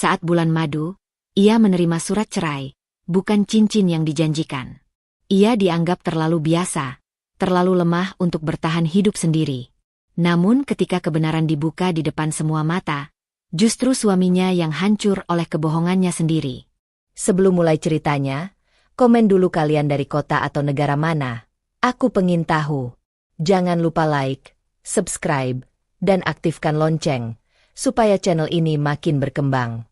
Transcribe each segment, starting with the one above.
Saat bulan madu, ia menerima surat cerai, bukan cincin yang dijanjikan. Ia dianggap terlalu biasa, terlalu lemah untuk bertahan hidup sendiri. Namun ketika kebenaran dibuka di depan semua mata, justru suaminya yang hancur oleh kebohongannya sendiri. Sebelum mulai ceritanya, komen dulu kalian dari kota atau negara mana. Aku pengen tahu. Jangan lupa like, subscribe, dan aktifkan lonceng, supaya channel ini makin berkembang.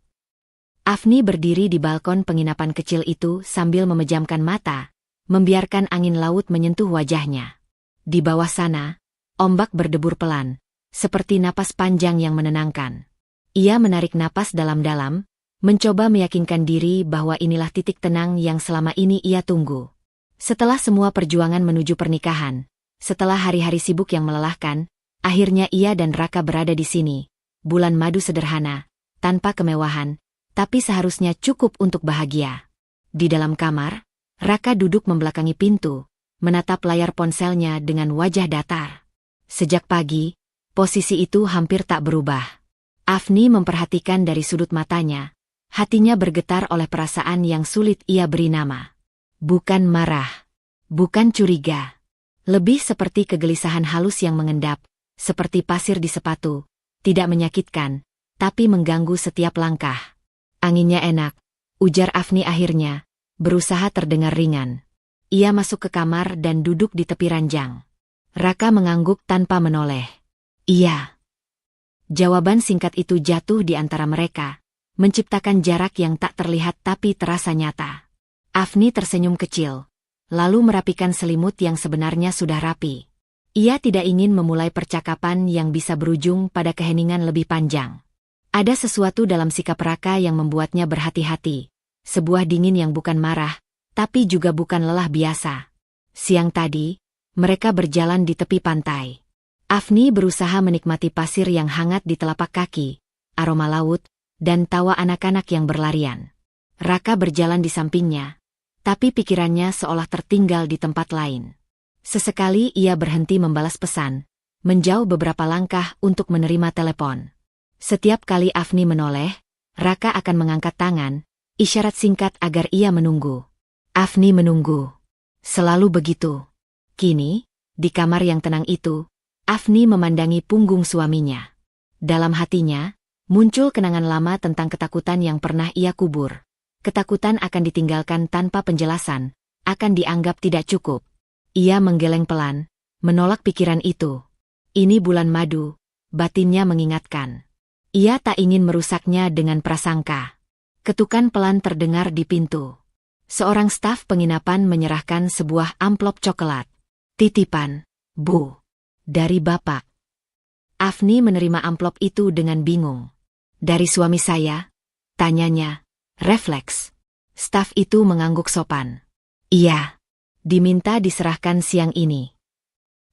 Afni berdiri di balkon penginapan kecil itu sambil memejamkan mata, membiarkan angin laut menyentuh wajahnya. Di bawah sana, ombak berdebur pelan, seperti napas panjang yang menenangkan. Ia menarik napas dalam-dalam, mencoba meyakinkan diri bahwa inilah titik tenang yang selama ini ia tunggu. Setelah semua perjuangan menuju pernikahan, setelah hari-hari sibuk yang melelahkan, akhirnya ia dan Raka berada di sini. Bulan madu sederhana, tanpa kemewahan, tapi seharusnya cukup untuk bahagia. Di dalam kamar, Raka duduk membelakangi pintu, menatap layar ponselnya dengan wajah datar. Sejak pagi, posisi itu hampir tak berubah. Afni memperhatikan dari sudut matanya, hatinya bergetar oleh perasaan yang sulit ia beri nama. Bukan marah, bukan curiga. Lebih seperti kegelisahan halus yang mengendap, seperti pasir di sepatu, tidak menyakitkan, tapi mengganggu setiap langkah. Anginnya enak, ujar Afni akhirnya, berusaha terdengar ringan. Ia masuk ke kamar dan duduk di tepi ranjang. Raka mengangguk tanpa menoleh. Iya. Jawaban singkat itu jatuh di antara mereka, menciptakan jarak yang tak terlihat tapi terasa nyata. Afni tersenyum kecil, lalu merapikan selimut yang sebenarnya sudah rapi. Ia tidak ingin memulai percakapan yang bisa berujung pada keheningan lebih panjang. Ada sesuatu dalam sikap Raka yang membuatnya berhati-hati. Sebuah dingin yang bukan marah, tapi juga bukan lelah biasa. Siang tadi, mereka berjalan di tepi pantai. Afni berusaha menikmati pasir yang hangat di telapak kaki, aroma laut, dan tawa anak-anak yang berlarian. Raka berjalan di sampingnya, tapi pikirannya seolah tertinggal di tempat lain. Sesekali ia berhenti membalas pesan, menjauh beberapa langkah untuk menerima telepon. Setiap kali Afni menoleh, Raka akan mengangkat tangan, isyarat singkat agar ia menunggu. Afni menunggu. Selalu begitu. Kini, di kamar yang tenang itu, Afni memandangi punggung suaminya. Dalam hatinya, muncul kenangan lama tentang ketakutan yang pernah ia kubur. Ketakutan akan ditinggalkan tanpa penjelasan, akan dianggap tidak cukup. Ia menggeleng pelan, menolak pikiran itu. Ini bulan madu, batinnya mengingatkan. Ia tak ingin merusaknya dengan prasangka. Ketukan pelan terdengar di pintu. Seorang staf penginapan menyerahkan sebuah amplop coklat. Titipan, Bu. Dari Bapak. Afni menerima amplop itu dengan bingung. Dari suami saya? Tanyanya. Refleks. Staf itu mengangguk sopan. Iya. Diminta diserahkan siang ini.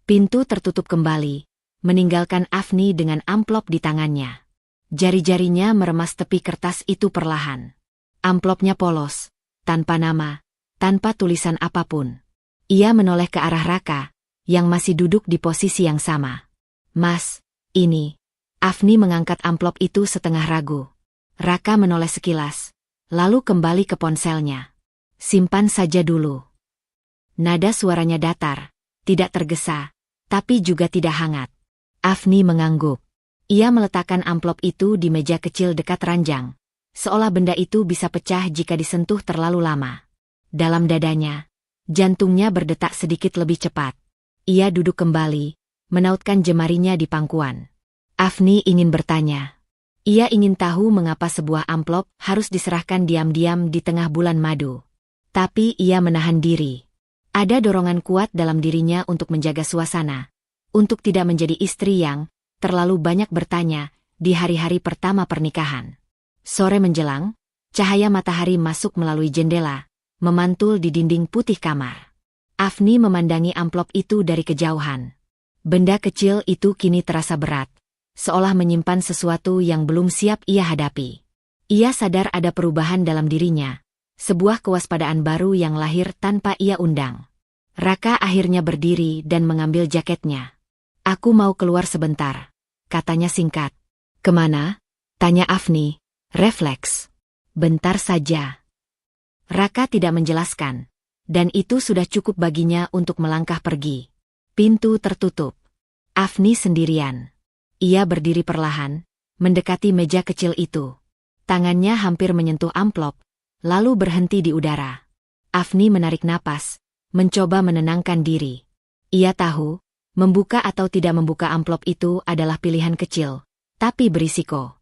Pintu tertutup kembali, meninggalkan Afni dengan amplop di tangannya. Jari-jarinya meremas tepi kertas itu perlahan. Amplopnya polos, tanpa nama, tanpa tulisan apapun. Ia menoleh ke arah Raka, yang masih duduk di posisi yang sama. Mas, ini. Afni mengangkat amplop itu setengah ragu. Raka menoleh sekilas, lalu kembali ke ponselnya. Simpan saja dulu. Nada suaranya datar, tidak tergesa, tapi juga tidak hangat. Afni mengangguk. Ia meletakkan amplop itu di meja kecil dekat ranjang, seolah benda itu bisa pecah jika disentuh terlalu lama. Dalam dadanya, jantungnya berdetak sedikit lebih cepat. Ia duduk kembali, menautkan jemarinya di pangkuan. Afni ingin bertanya. Ia ingin tahu mengapa sebuah amplop harus diserahkan diam-diam di tengah bulan madu. Tapi ia menahan diri. Ada dorongan kuat dalam dirinya untuk menjaga suasana, untuk tidak menjadi istri yang terlalu banyak bertanya di hari-hari pertama pernikahan. Sore menjelang, cahaya matahari masuk melalui jendela, memantul di dinding putih kamar. Afni memandangi amplop itu dari kejauhan. Benda kecil itu kini terasa berat, seolah menyimpan sesuatu yang belum siap ia hadapi. Ia sadar ada perubahan dalam dirinya, sebuah kewaspadaan baru yang lahir tanpa ia undang. Raka akhirnya berdiri dan mengambil jaketnya. Aku mau keluar sebentar, katanya singkat. Kemana? Tanya Afni, Refleks. Bentar saja. Raka tidak menjelaskan. Dan itu sudah cukup baginya untuk melangkah pergi. Pintu tertutup. Afni sendirian. Ia berdiri perlahan, mendekati meja kecil itu. Tangannya hampir menyentuh amplop, lalu berhenti di udara. Afni menarik napas, mencoba menenangkan diri. Ia tahu, membuka atau tidak membuka amplop itu adalah pilihan kecil, tapi berisiko.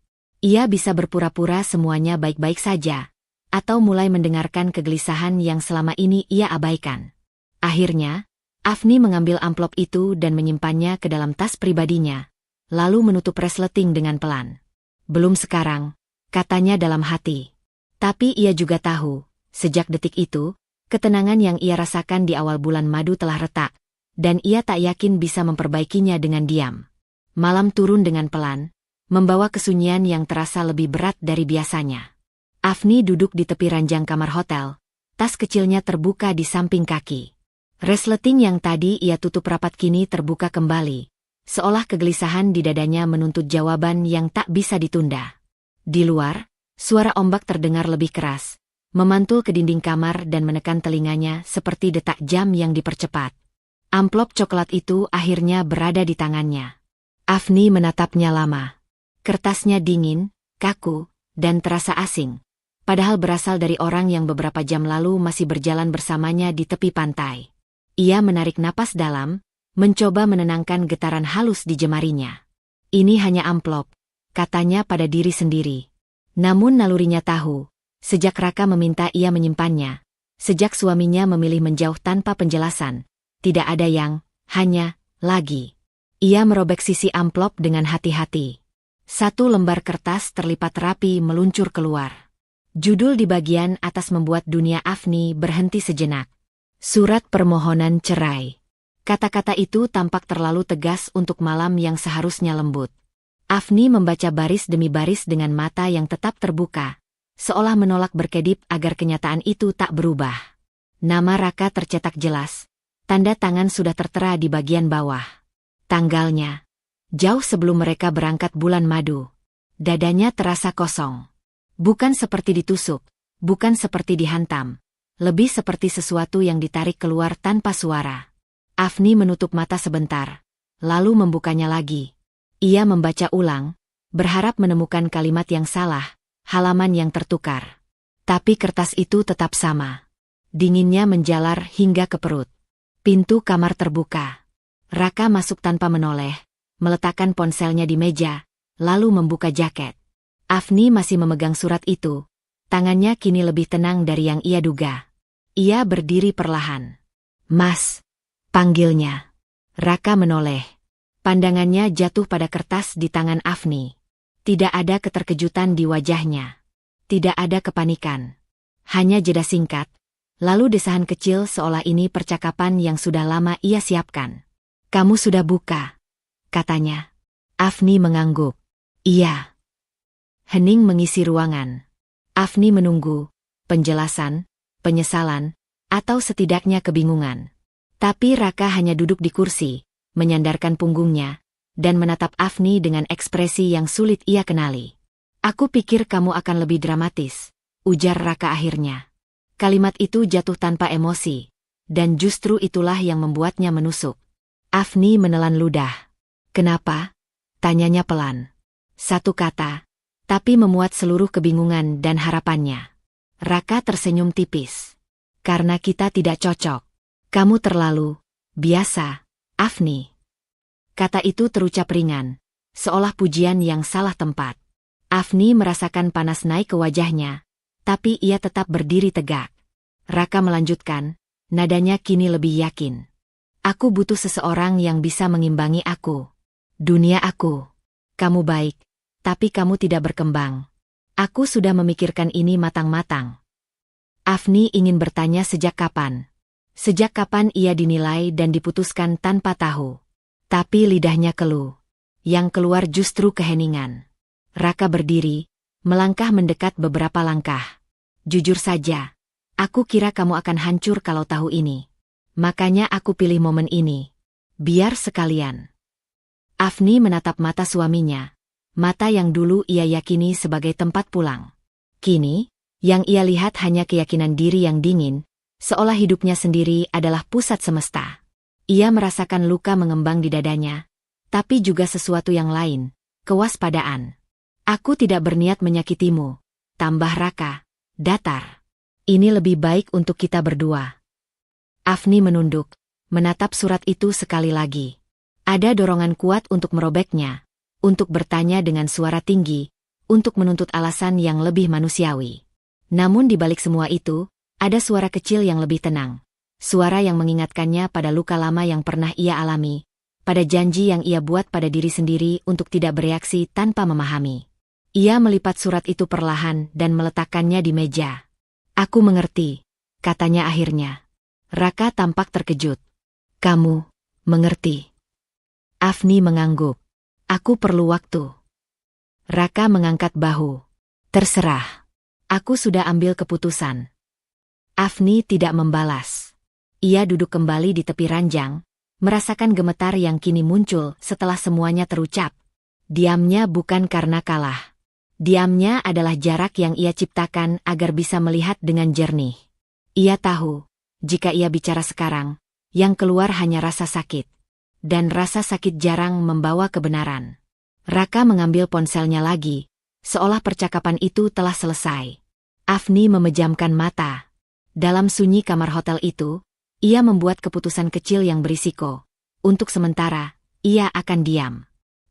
Ia bisa berpura-pura semuanya baik-baik saja, atau mulai mendengarkan kegelisahan yang selama ini ia abaikan. Akhirnya, Afni mengambil amplop itu dan menyimpannya ke dalam tas pribadinya, lalu menutup resleting dengan pelan. Belum sekarang, katanya dalam hati. Tapi ia juga tahu, sejak detik itu, ketenangan yang ia rasakan di awal bulan madu telah retak, dan ia tak yakin bisa memperbaikinya dengan diam. Malam turun dengan pelan, membawa kesunyian yang terasa lebih berat dari biasanya. Afni duduk di tepi ranjang kamar hotel, tas kecilnya terbuka di samping kaki. Resleting yang tadi ia tutup rapat kini terbuka kembali, seolah kegelisahan di dadanya menuntut jawaban yang tak bisa ditunda. Di luar, suara ombak terdengar lebih keras, memantul ke dinding kamar dan menekan telinganya seperti detak jam yang dipercepat. Amplop coklat itu akhirnya berada di tangannya. Afni menatapnya lama. Kertasnya dingin, kaku, dan terasa asing. Padahal berasal dari orang yang beberapa jam lalu masih berjalan bersamanya di tepi pantai. Ia menarik napas dalam, mencoba menenangkan getaran halus di jemarinya. Ini hanya amplop, katanya pada diri sendiri. Namun nalurinya tahu, sejak Raka meminta ia menyimpannya, sejak suaminya memilih menjauh tanpa penjelasan, tidak ada yang, hanya, lagi. Ia merobek sisi amplop dengan hati-hati. Satu lembar kertas terlipat rapi meluncur keluar. Judul di bagian atas membuat dunia Afni berhenti sejenak. Surat permohonan cerai. Kata-kata itu tampak terlalu tegas untuk malam yang seharusnya lembut. Afni membaca baris demi baris dengan mata yang tetap terbuka, seolah menolak berkedip agar kenyataan itu tak berubah. Nama Raka tercetak jelas, tanda tangan sudah tertera di bagian bawah. Tanggalnya, jauh sebelum mereka berangkat bulan madu. Dadanya terasa kosong. Bukan seperti ditusuk, bukan seperti dihantam. Lebih seperti sesuatu yang ditarik keluar tanpa suara. Afni menutup mata sebentar, lalu membukanya lagi. Ia membaca ulang, berharap menemukan kalimat yang salah, halaman yang tertukar. Tapi kertas itu tetap sama. Dinginnya menjalar hingga ke perut. Pintu kamar terbuka. Raka masuk tanpa menoleh, meletakkan ponselnya di meja, lalu membuka jaket. Afni masih memegang surat itu. Tangannya kini lebih tenang dari yang ia duga. Ia berdiri perlahan. "Mas," panggilnya. Raka menoleh. Pandangannya jatuh pada kertas di tangan Afni. Tidak ada keterkejutan di wajahnya. Tidak ada kepanikan. Hanya jeda singkat, lalu desahan kecil seolah ini percakapan yang sudah lama ia siapkan. "Kamu sudah buka," katanya. Afni mengangguk. "Iya." Hening mengisi ruangan. Afni menunggu penjelasan, penyesalan, atau setidaknya kebingungan. Tapi Raka hanya duduk di kursi, menyandarkan punggungnya, dan menatap Afni dengan ekspresi yang sulit ia kenali. "Aku pikir kamu akan lebih dramatis," ujar Raka akhirnya. Kalimat itu jatuh tanpa emosi, dan justru itulah yang membuatnya menusuk. Afni menelan ludah. "Kenapa?" tanyanya pelan. Satu kata, tapi memuat seluruh kebingungan dan harapannya. Raka tersenyum tipis. "Karena kita tidak cocok. Kamu terlalu biasa, Afni." Kata itu terucap ringan, seolah pujian yang salah tempat. Afni merasakan panas naik ke wajahnya, tapi ia tetap berdiri tegak. Raka melanjutkan, nadanya kini lebih yakin. "Aku butuh seseorang yang bisa mengimbangi aku. Dunia aku. Kamu baik, tapi kamu tidak berkembang. Aku sudah memikirkan ini matang-matang." Afni ingin bertanya sejak kapan. Sejak kapan ia dinilai dan diputuskan tanpa tahu. Tapi lidahnya keluh. Yang keluar justru keheningan. Raka berdiri, melangkah mendekat beberapa langkah. "Jujur saja, aku kira kamu akan hancur kalau tahu ini. Makanya aku pilih momen ini. Biar sekalian." Afni menatap mata suaminya. mata yang dulu ia yakini sebagai tempat pulang. Kini, yang ia lihat hanya keyakinan diri yang dingin, seolah hidupnya sendiri adalah pusat semesta. Ia merasakan luka mengembang di dadanya, tapi juga sesuatu yang lain, kewaspadaan. Aku tidak berniat menyakitimu, tambah Raka, datar. Ini lebih baik untuk kita berdua. Afni menunduk, menatap surat itu sekali lagi. Ada dorongan kuat untuk merobeknya, untuk bertanya dengan suara tinggi, untuk menuntut alasan yang lebih manusiawi. Namun di balik semua itu, ada suara kecil yang lebih tenang. Suara yang mengingatkannya pada luka lama yang pernah ia alami, pada janji yang ia buat pada diri sendiri untuk tidak bereaksi tanpa memahami. Ia melipat surat itu perlahan dan meletakkannya di meja. Aku mengerti, katanya akhirnya. Raka tampak terkejut. Kamu mengerti? Afni mengangguk. Aku perlu waktu. Raka mengangkat bahu. Terserah. Aku sudah ambil keputusan. Afni tidak membalas. Ia duduk kembali di tepi ranjang, merasakan gemetar yang kini muncul setelah semuanya terucap. Diamnya bukan karena kalah. Diamnya adalah jarak yang ia ciptakan agar bisa melihat dengan jernih. Ia tahu, jika ia bicara sekarang, yang keluar hanya rasa sakit. Dan rasa sakit jarang membawa kebenaran. Raka mengambil ponselnya lagi, seolah percakapan itu telah selesai. Afni memejamkan mata. Dalam sunyi kamar hotel itu, ia membuat keputusan kecil yang berisiko. Untuk sementara, ia akan diam.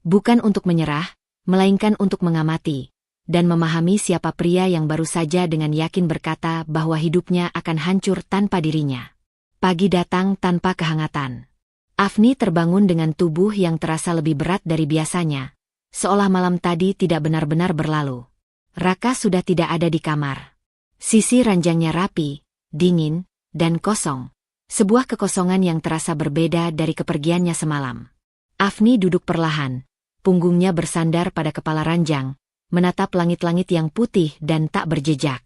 Bukan untuk menyerah, melainkan untuk mengamati dan memahami siapa pria yang baru saja dengan yakin berkata bahwa hidupnya akan hancur tanpa dirinya. Pagi datang tanpa kehangatan. Afni terbangun dengan tubuh yang terasa lebih berat dari biasanya, seolah malam tadi tidak benar-benar berlalu. Raka sudah tidak ada di kamar. Sisi ranjangnya rapi, dingin, dan kosong. Sebuah kekosongan yang terasa berbeda dari kepergiannya semalam. Afni duduk perlahan, punggungnya bersandar pada kepala ranjang, menatap langit-langit yang putih dan tak berjejak.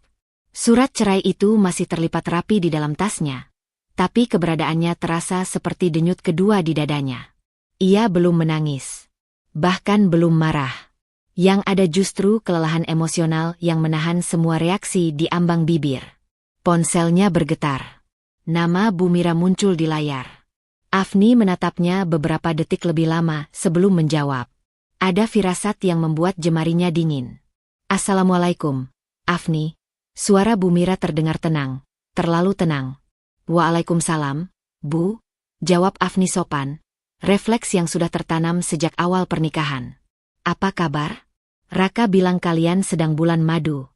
Surat cerai itu masih terlipat rapi di dalam tasnya, tapi keberadaannya terasa seperti denyut kedua di dadanya. Ia belum menangis, bahkan belum marah. Yang ada justru kelelahan emosional yang menahan semua reaksi di ambang bibir. Ponselnya bergetar. Nama Bu Mira muncul di layar. Afni menatapnya beberapa detik lebih lama sebelum menjawab. Ada firasat yang membuat jemarinya dingin. Assalamualaikum, Afni. Suara Bu Mira terdengar tenang, terlalu tenang. Waalaikumsalam, Bu. Jawab Afni sopan. Refleks yang sudah tertanam sejak awal pernikahan. Apa kabar? Raka bilang kalian sedang bulan madu.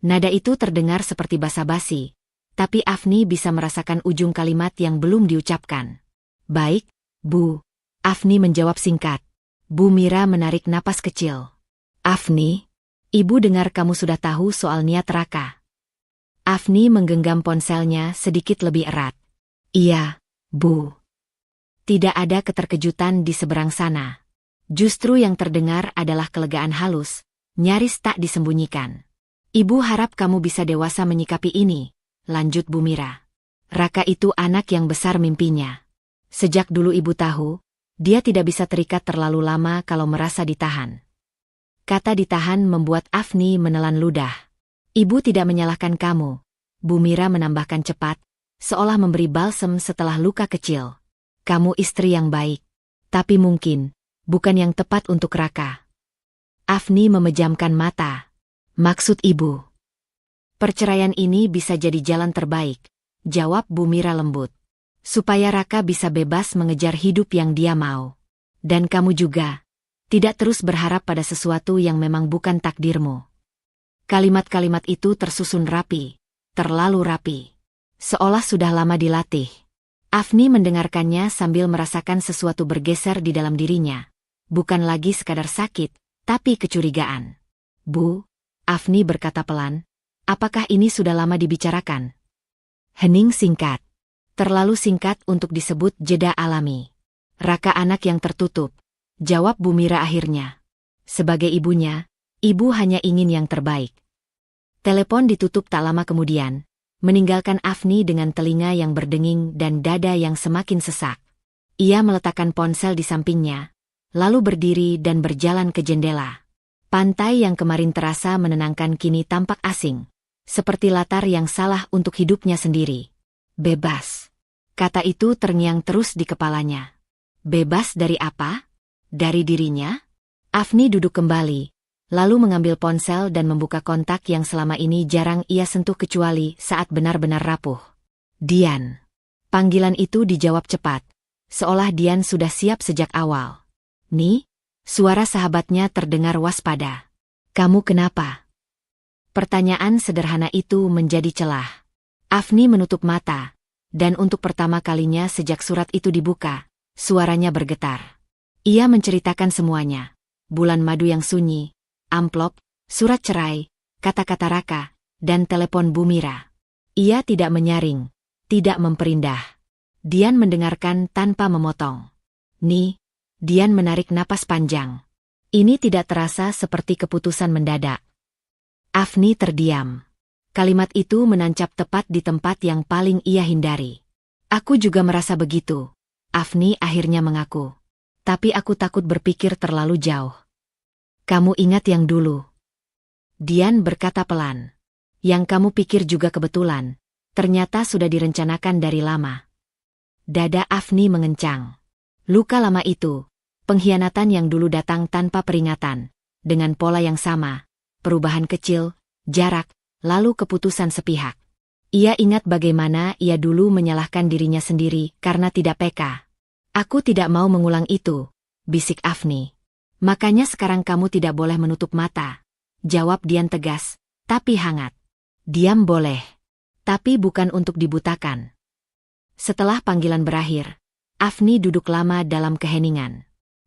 Nada itu terdengar seperti basa-basi, tapi Afni bisa merasakan ujung kalimat yang belum diucapkan. Baik, Bu. Afni menjawab singkat. Bu Mira menarik napas kecil. Afni, Ibu dengar kamu sudah tahu soal niat Raka. Afni menggenggam ponselnya sedikit lebih erat. Iya, Bu. Tidak ada keterkejutan di seberang sana. Justru yang terdengar adalah kelegaan halus, nyaris tak disembunyikan. Ibu harap kamu bisa dewasa menyikapi ini, lanjut Bu Mira. Raka itu anak yang besar mimpinya. Sejak dulu Ibu tahu, dia tidak bisa terikat terlalu lama kalau merasa ditahan. Kata ditahan membuat Afni menelan ludah. Ibu tidak menyalahkan kamu, Bu Mira menambahkan cepat, seolah memberi balsem setelah luka kecil. Kamu istri yang baik, tapi mungkin bukan yang tepat untuk Raka. Afni memejamkan mata. Maksud Ibu? Perceraian ini bisa jadi jalan terbaik, jawab Bu Mira lembut. Supaya Raka bisa bebas mengejar hidup yang dia mau. Dan kamu juga. Tidak terus berharap pada sesuatu yang memang bukan takdirmu. Kalimat-kalimat itu tersusun rapi. Terlalu rapi. Seolah sudah lama dilatih. Afni mendengarkannya sambil merasakan sesuatu bergeser di dalam dirinya. Bukan lagi sekadar sakit, tapi kecurigaan. Bu, Afni berkata pelan. Apakah ini sudah lama dibicarakan? Hening singkat. Terlalu singkat untuk disebut jeda alami. Raka anak yang tertutup, jawab Bu Mira akhirnya. Sebagai ibunya, ibu hanya ingin yang terbaik. Telepon ditutup tak lama kemudian, meninggalkan Afni dengan telinga yang berdenging dan dada yang semakin sesak. Ia meletakkan ponsel di sampingnya, lalu berdiri dan berjalan ke jendela. Pantai yang kemarin terasa menenangkan kini tampak asing, seperti latar yang salah untuk hidupnya sendiri. Bebas. Kata itu terngiang terus di kepalanya. Bebas dari apa? Dari dirinya? Afni duduk kembali, lalu mengambil ponsel dan membuka kontak yang selama ini jarang ia sentuh kecuali saat benar-benar rapuh. Dian. Panggilan itu dijawab cepat, seolah Dian sudah siap sejak awal. "Ni?" Suara sahabatnya terdengar waspada. "Kamu kenapa?" Pertanyaan sederhana itu menjadi celah. Afni menutup mata, dan untuk pertama kalinya sejak surat itu dibuka, suaranya bergetar. Ia menceritakan semuanya. Bulan madu yang sunyi, amplop, surat cerai, kata-kata Raka, dan telepon Bu Mira. Ia tidak menyaring, tidak memperindah. Dian mendengarkan tanpa memotong. "Ni." Dian menarik napas panjang. Ini tidak terasa seperti keputusan mendadak. Afni terdiam. Kalimat itu menancap tepat di tempat yang paling ia hindari. "Aku juga merasa begitu." Afni akhirnya mengaku. "Tapi aku takut berpikir terlalu jauh." "Kamu ingat yang dulu?" Dian berkata pelan. "Yang kamu pikir juga kebetulan, ternyata sudah direncanakan dari lama." Dada Afni mengencang. Luka lama itu, pengkhianatan yang dulu datang tanpa peringatan, dengan pola yang sama, perubahan kecil, jarak, lalu keputusan sepihak. Ia ingat bagaimana ia dulu menyalahkan dirinya sendiri karena tidak peka. "Aku tidak mau mengulang itu," bisik Afni. "Makanya sekarang kamu tidak boleh menutup mata," jawab Dian tegas, tapi hangat. "Diam boleh, tapi bukan untuk dibutakan." Setelah panggilan berakhir, Afni duduk lama dalam keheningan.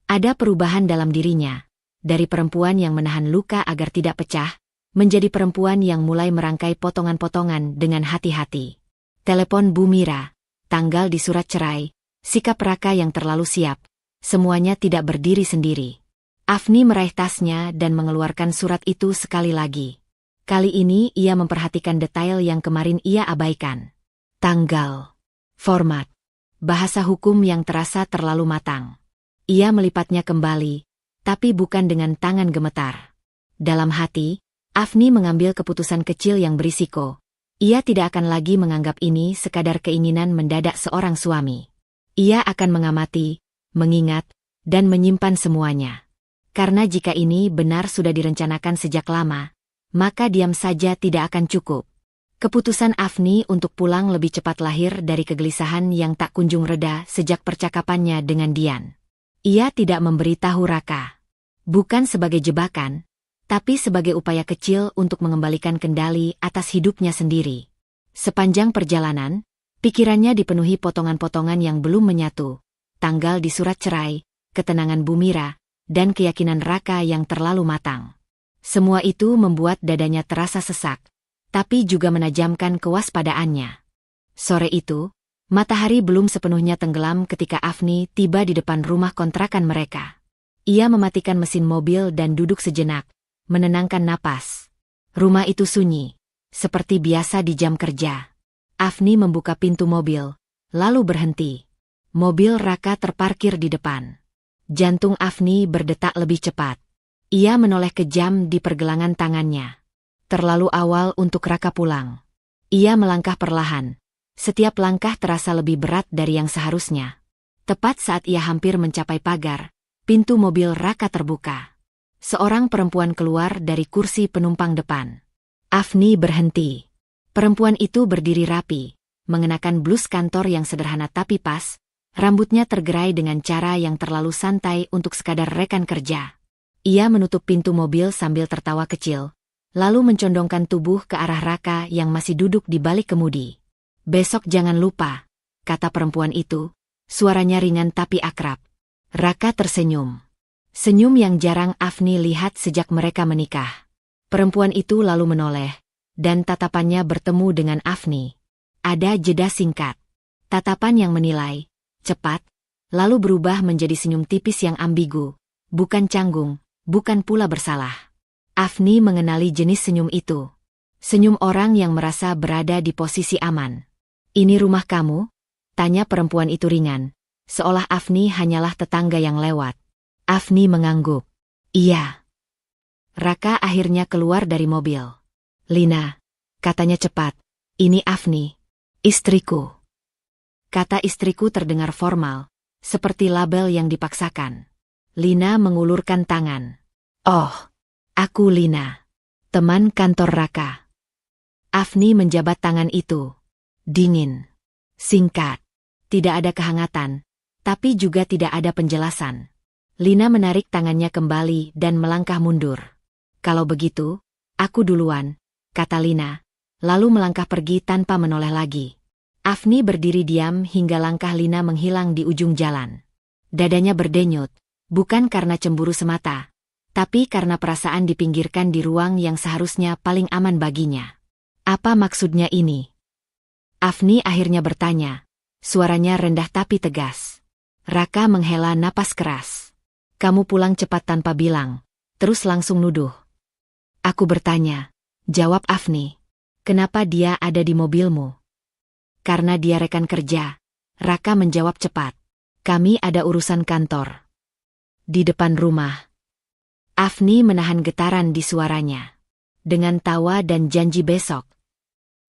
Ada perubahan dalam dirinya, dari perempuan yang menahan luka agar tidak pecah, menjadi perempuan yang mulai merangkai potongan-potongan dengan hati-hati. Telepon Bu Mira, tanggal di surat cerai, sikap Raka yang terlalu siap, semuanya tidak berdiri sendiri. Afni meraih tasnya dan mengeluarkan surat itu sekali lagi. Kali ini ia memperhatikan detail yang kemarin ia abaikan. Tanggal, format, bahasa hukum yang terasa terlalu matang. Ia melipatnya kembali, tapi bukan dengan tangan gemetar. Dalam hati, Afni mengambil keputusan kecil yang berisiko. Ia tidak akan lagi menganggap ini sekadar keinginan mendadak seorang suami. Ia akan mengamati, mengingat, dan menyimpan semuanya. Karena jika ini benar sudah direncanakan sejak lama, maka diam saja tidak akan cukup. Keputusan Afni untuk pulang lebih cepat lahir dari kegelisahan yang tak kunjung reda sejak percakapannya dengan Dian. Ia tidak memberitahu Raka. Bukan sebagai jebakan, tapi sebagai upaya kecil untuk mengembalikan kendali atas hidupnya sendiri. Sepanjang perjalanan, pikirannya dipenuhi potongan-potongan yang belum menyatu. Tanggal di surat cerai, ketenangan Bu Mira, dan keyakinan Raka yang terlalu matang. Semua itu membuat dadanya terasa sesak, tapi juga menajamkan kewaspadaannya. Sore itu, matahari belum sepenuhnya tenggelam ketika Afni tiba di depan rumah kontrakan mereka. Ia mematikan mesin mobil dan duduk sejenak, menenangkan napas. Rumah itu sunyi, seperti biasa di jam kerja. Afni membuka pintu mobil, lalu berhenti. Mobil Raka terparkir di depan. Jantung Afni berdetak lebih cepat. Ia menoleh ke jam di pergelangan tangannya. Terlalu awal untuk Raka pulang. Ia melangkah perlahan. Setiap langkah terasa lebih berat dari yang seharusnya. Tepat saat ia hampir mencapai pagar, pintu mobil Raka terbuka. Seorang perempuan keluar dari kursi penumpang depan. Afni berhenti. Perempuan itu berdiri rapi, mengenakan blus kantor yang sederhana tapi pas, rambutnya tergerai dengan cara yang terlalu santai untuk sekadar rekan kerja. Ia menutup pintu mobil sambil tertawa kecil, lalu mencondongkan tubuh ke arah Raka yang masih duduk di balik kemudi. "Besok jangan lupa," kata perempuan itu, suaranya ringan tapi akrab. Raka tersenyum. Senyum yang jarang Afni lihat sejak mereka menikah. Perempuan itu lalu menoleh, dan tatapannya bertemu dengan Afni. Ada jeda singkat. Tatapan yang menilai, cepat, lalu berubah menjadi senyum tipis yang ambigu, bukan canggung, bukan pula bersalah. Afni mengenali jenis senyum itu. Senyum orang yang merasa berada di posisi aman. "Ini rumah kamu?" tanya perempuan itu ringan, seolah Afni hanyalah tetangga yang lewat. Afni mengangguk. Iya. Raka akhirnya keluar dari mobil. Lina, katanya cepat, ini Afni, istriku. Kata istriku terdengar formal, seperti label yang dipaksakan. Lina mengulurkan tangan. Oh, aku Lina, teman kantor Raka. Afni menjabat tangan itu. Dingin. Singkat. Tidak ada kehangatan, tapi juga tidak ada penjelasan. Lina menarik tangannya kembali dan melangkah mundur. Kalau begitu, aku duluan, kata Lina, lalu melangkah pergi tanpa menoleh lagi. Afni berdiri diam hingga langkah Lina menghilang di ujung jalan. Dadanya berdenyut, bukan karena cemburu semata, tapi karena perasaan dipinggirkan di ruang yang seharusnya paling aman baginya. Apa maksudnya ini? Afni akhirnya bertanya, suaranya rendah tapi tegas. Raka menghela napas keras. Kamu pulang cepat tanpa bilang, terus langsung nuduh. Aku bertanya, jawab Afni. Kenapa dia ada di mobilmu? Karena dia rekan kerja. Raka menjawab cepat. Kami ada urusan kantor. Di depan rumah. Afni menahan getaran di suaranya. Dengan tawa dan janji besok.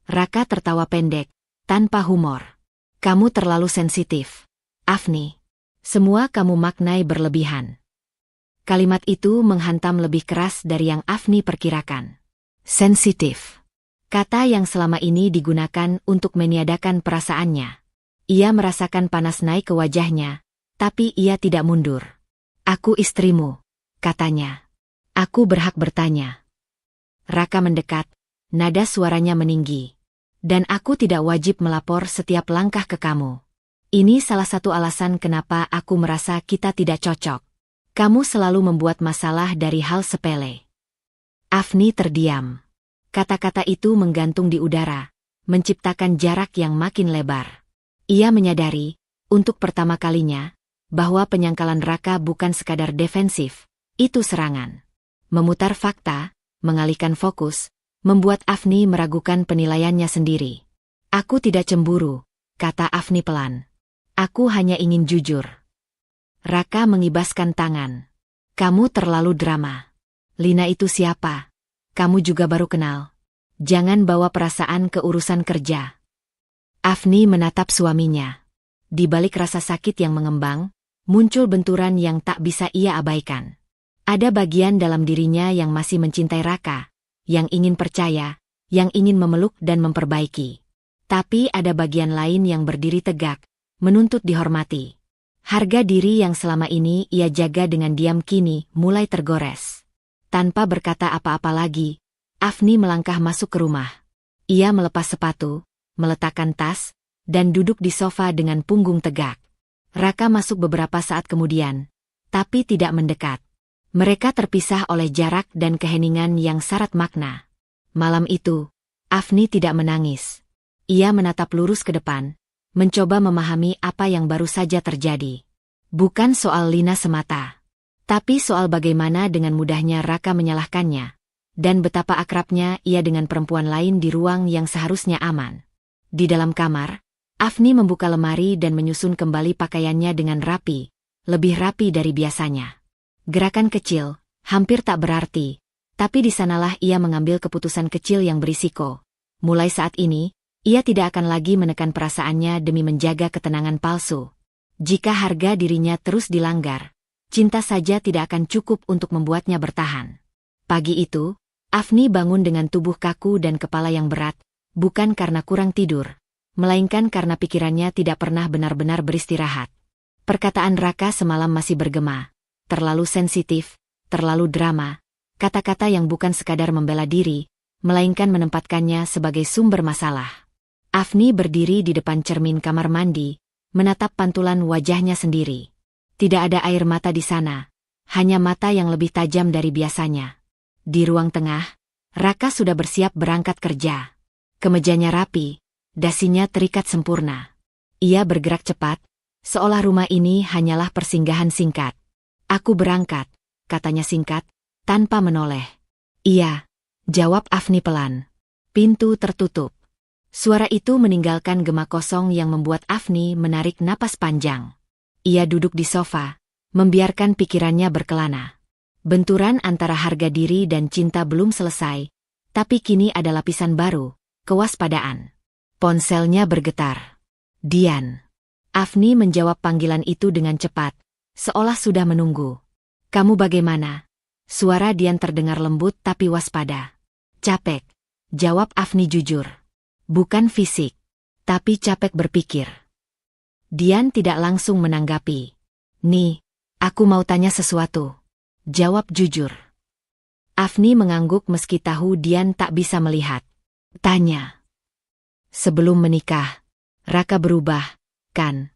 Raka tertawa pendek, tanpa humor. Kamu terlalu sensitif, Afni. Semua kamu maknai berlebihan. Kalimat itu menghantam lebih keras dari yang Afni perkirakan. Sensitif. Kata yang selama ini digunakan untuk meniadakan perasaannya. Ia merasakan panas naik ke wajahnya, tapi ia tidak mundur. Aku istrimu, katanya. Aku berhak bertanya. Raka mendekat, nada suaranya meninggi. Dan aku tidak wajib melapor setiap langkah ke kamu. Ini salah satu alasan kenapa aku merasa kita tidak cocok. Kamu selalu membuat masalah dari hal sepele. Afni terdiam. Kata-kata itu menggantung di udara, menciptakan jarak yang makin lebar. Ia menyadari, untuk pertama kalinya, bahwa penyangkalan Raka bukan sekadar defensif, itu serangan. Memutar fakta, mengalihkan fokus, membuat Afni meragukan penilaiannya sendiri. Aku tidak cemburu, kata Afni pelan. Aku hanya ingin jujur. Raka mengibaskan tangan. Kamu terlalu drama. Lina itu siapa? Kamu juga baru kenal. Jangan bawa perasaan ke urusan kerja. Afni menatap suaminya. Di balik rasa sakit yang mengembang, muncul benturan yang tak bisa ia abaikan. Ada bagian dalam dirinya yang masih mencintai Raka, yang ingin percaya, yang ingin memeluk dan memperbaiki. Tapi ada bagian lain yang berdiri tegak, menuntut dihormati. Harga diri yang selama ini ia jaga dengan diam kini mulai tergores. Tanpa berkata apa-apa lagi, Afni melangkah masuk ke rumah. Ia melepas sepatu, meletakkan tas, dan duduk di sofa dengan punggung tegak. Raka masuk beberapa saat kemudian, tapi tidak mendekat. Mereka terpisah oleh jarak dan keheningan yang syarat makna. Malam itu, Afni tidak menangis. Ia menatap lurus ke depan, mencoba memahami apa yang baru saja terjadi. Bukan soal Lina semata, tapi soal bagaimana dengan mudahnya Raka menyalahkannya, dan betapa akrabnya ia dengan perempuan lain di ruang yang seharusnya aman. Di dalam kamar, Afni membuka lemari dan menyusun kembali pakaiannya dengan rapi, lebih rapi dari biasanya. Gerakan kecil, hampir tak berarti, tapi di sanalah ia mengambil keputusan kecil yang berisiko. Mulai saat ini, ia tidak akan lagi menekan perasaannya demi menjaga ketenangan palsu. Jika harga dirinya terus dilanggar, cinta saja tidak akan cukup untuk membuatnya bertahan. Pagi itu, Afni bangun dengan tubuh kaku dan kepala yang berat, bukan karena kurang tidur, melainkan karena pikirannya tidak pernah benar-benar beristirahat. Perkataan Raka semalam masih bergema, terlalu sensitif, terlalu drama, kata-kata yang bukan sekadar membela diri, melainkan menempatkannya sebagai sumber masalah. Afni berdiri di depan cermin kamar mandi, menatap pantulan wajahnya sendiri. Tidak ada air mata di sana, hanya mata yang lebih tajam dari biasanya. Di ruang tengah, Raka sudah bersiap berangkat kerja. Kemejanya rapi, dasinya terikat sempurna. Ia bergerak cepat, seolah rumah ini hanyalah persinggahan singkat. Aku berangkat, katanya singkat, tanpa menoleh. Iya, jawab Afni pelan. Pintu tertutup. Suara itu meninggalkan gema kosong yang membuat Afni menarik napas panjang. Ia duduk di sofa, membiarkan pikirannya berkelana. Benturan antara harga diri dan cinta belum selesai, tapi kini ada lapisan baru, kewaspadaan. Ponselnya bergetar. Dian. Afni menjawab panggilan itu dengan cepat, seolah sudah menunggu. Kamu bagaimana? Suara Dian terdengar lembut tapi waspada. Capek, jawab Afni jujur. Bukan fisik, tapi capek berpikir. Dian tidak langsung menanggapi. Nih, aku mau tanya sesuatu. Jawab jujur. Afni mengangguk meski tahu Dian tak bisa melihat. Tanya. Sebelum menikah, Raka berubah, kan?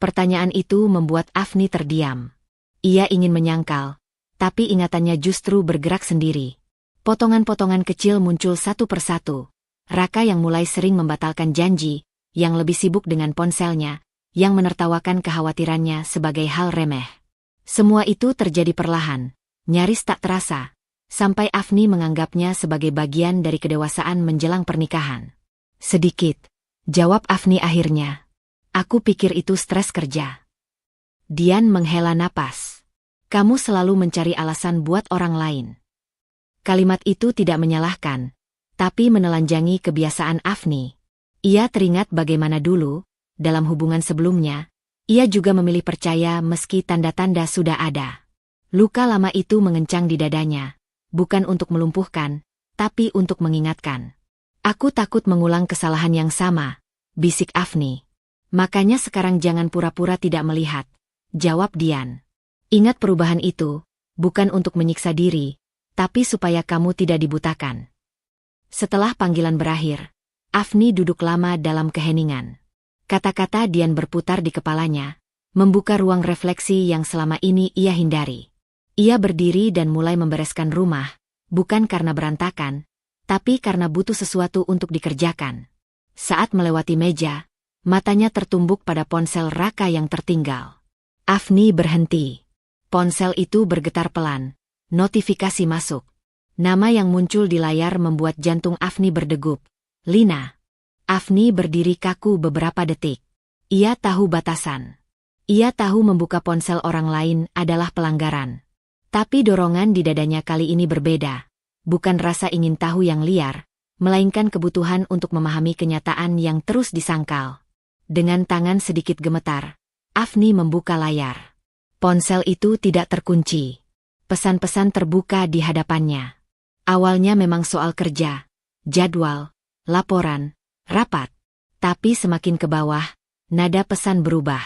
Pertanyaan itu membuat Afni terdiam. Ia ingin menyangkal, tapi ingatannya justru bergerak sendiri. Potongan-potongan kecil muncul satu persatu. Raka yang mulai sering membatalkan janji, yang lebih sibuk dengan ponselnya, yang menertawakan kekhawatirannya sebagai hal remeh. Semua itu terjadi perlahan, nyaris tak terasa, sampai Afni menganggapnya sebagai bagian dari kedewasaan menjelang pernikahan. Sedikit, jawab Afni akhirnya. Aku pikir itu stres kerja. Dian menghela napas. Kamu selalu mencari alasan buat orang lain. Kalimat itu tidak menyalahkan, tapi menelanjangi kebiasaan Afni. Ia teringat bagaimana dulu, dalam hubungan sebelumnya, ia juga memilih percaya meski tanda-tanda sudah ada. Luka lama itu mengencang di dadanya, bukan untuk melumpuhkan, tapi untuk mengingatkan. Aku takut mengulang kesalahan yang sama, bisik Afni. Makanya sekarang jangan pura-pura tidak melihat, jawab Dian. Ingat perubahan itu, bukan untuk menyiksa diri, tapi supaya kamu tidak dibutakan. Setelah panggilan berakhir, Afni duduk lama dalam keheningan. Kata-kata Dian berputar di kepalanya, membuka ruang refleksi yang selama ini ia hindari. Ia berdiri dan mulai membereskan rumah, bukan karena berantakan, tapi karena butuh sesuatu untuk dikerjakan. Saat melewati meja, matanya tertumbuk pada ponsel Raka yang tertinggal. Afni berhenti. Ponsel itu bergetar pelan. Notifikasi masuk. Nama yang muncul di layar membuat jantung Afni berdegup. Lina. Afni berdiri kaku beberapa detik. Ia tahu batasan. Ia tahu membuka ponsel orang lain adalah pelanggaran. Tapi dorongan di dadanya kali ini berbeda. Bukan rasa ingin tahu yang liar, melainkan kebutuhan untuk memahami kenyataan yang terus disangkal. Dengan tangan sedikit gemetar, Afni membuka layar. Ponsel itu tidak terkunci. Pesan-pesan terbuka di hadapannya. Awalnya memang soal kerja, jadwal, laporan, rapat. Tapi semakin ke bawah, nada pesan berubah.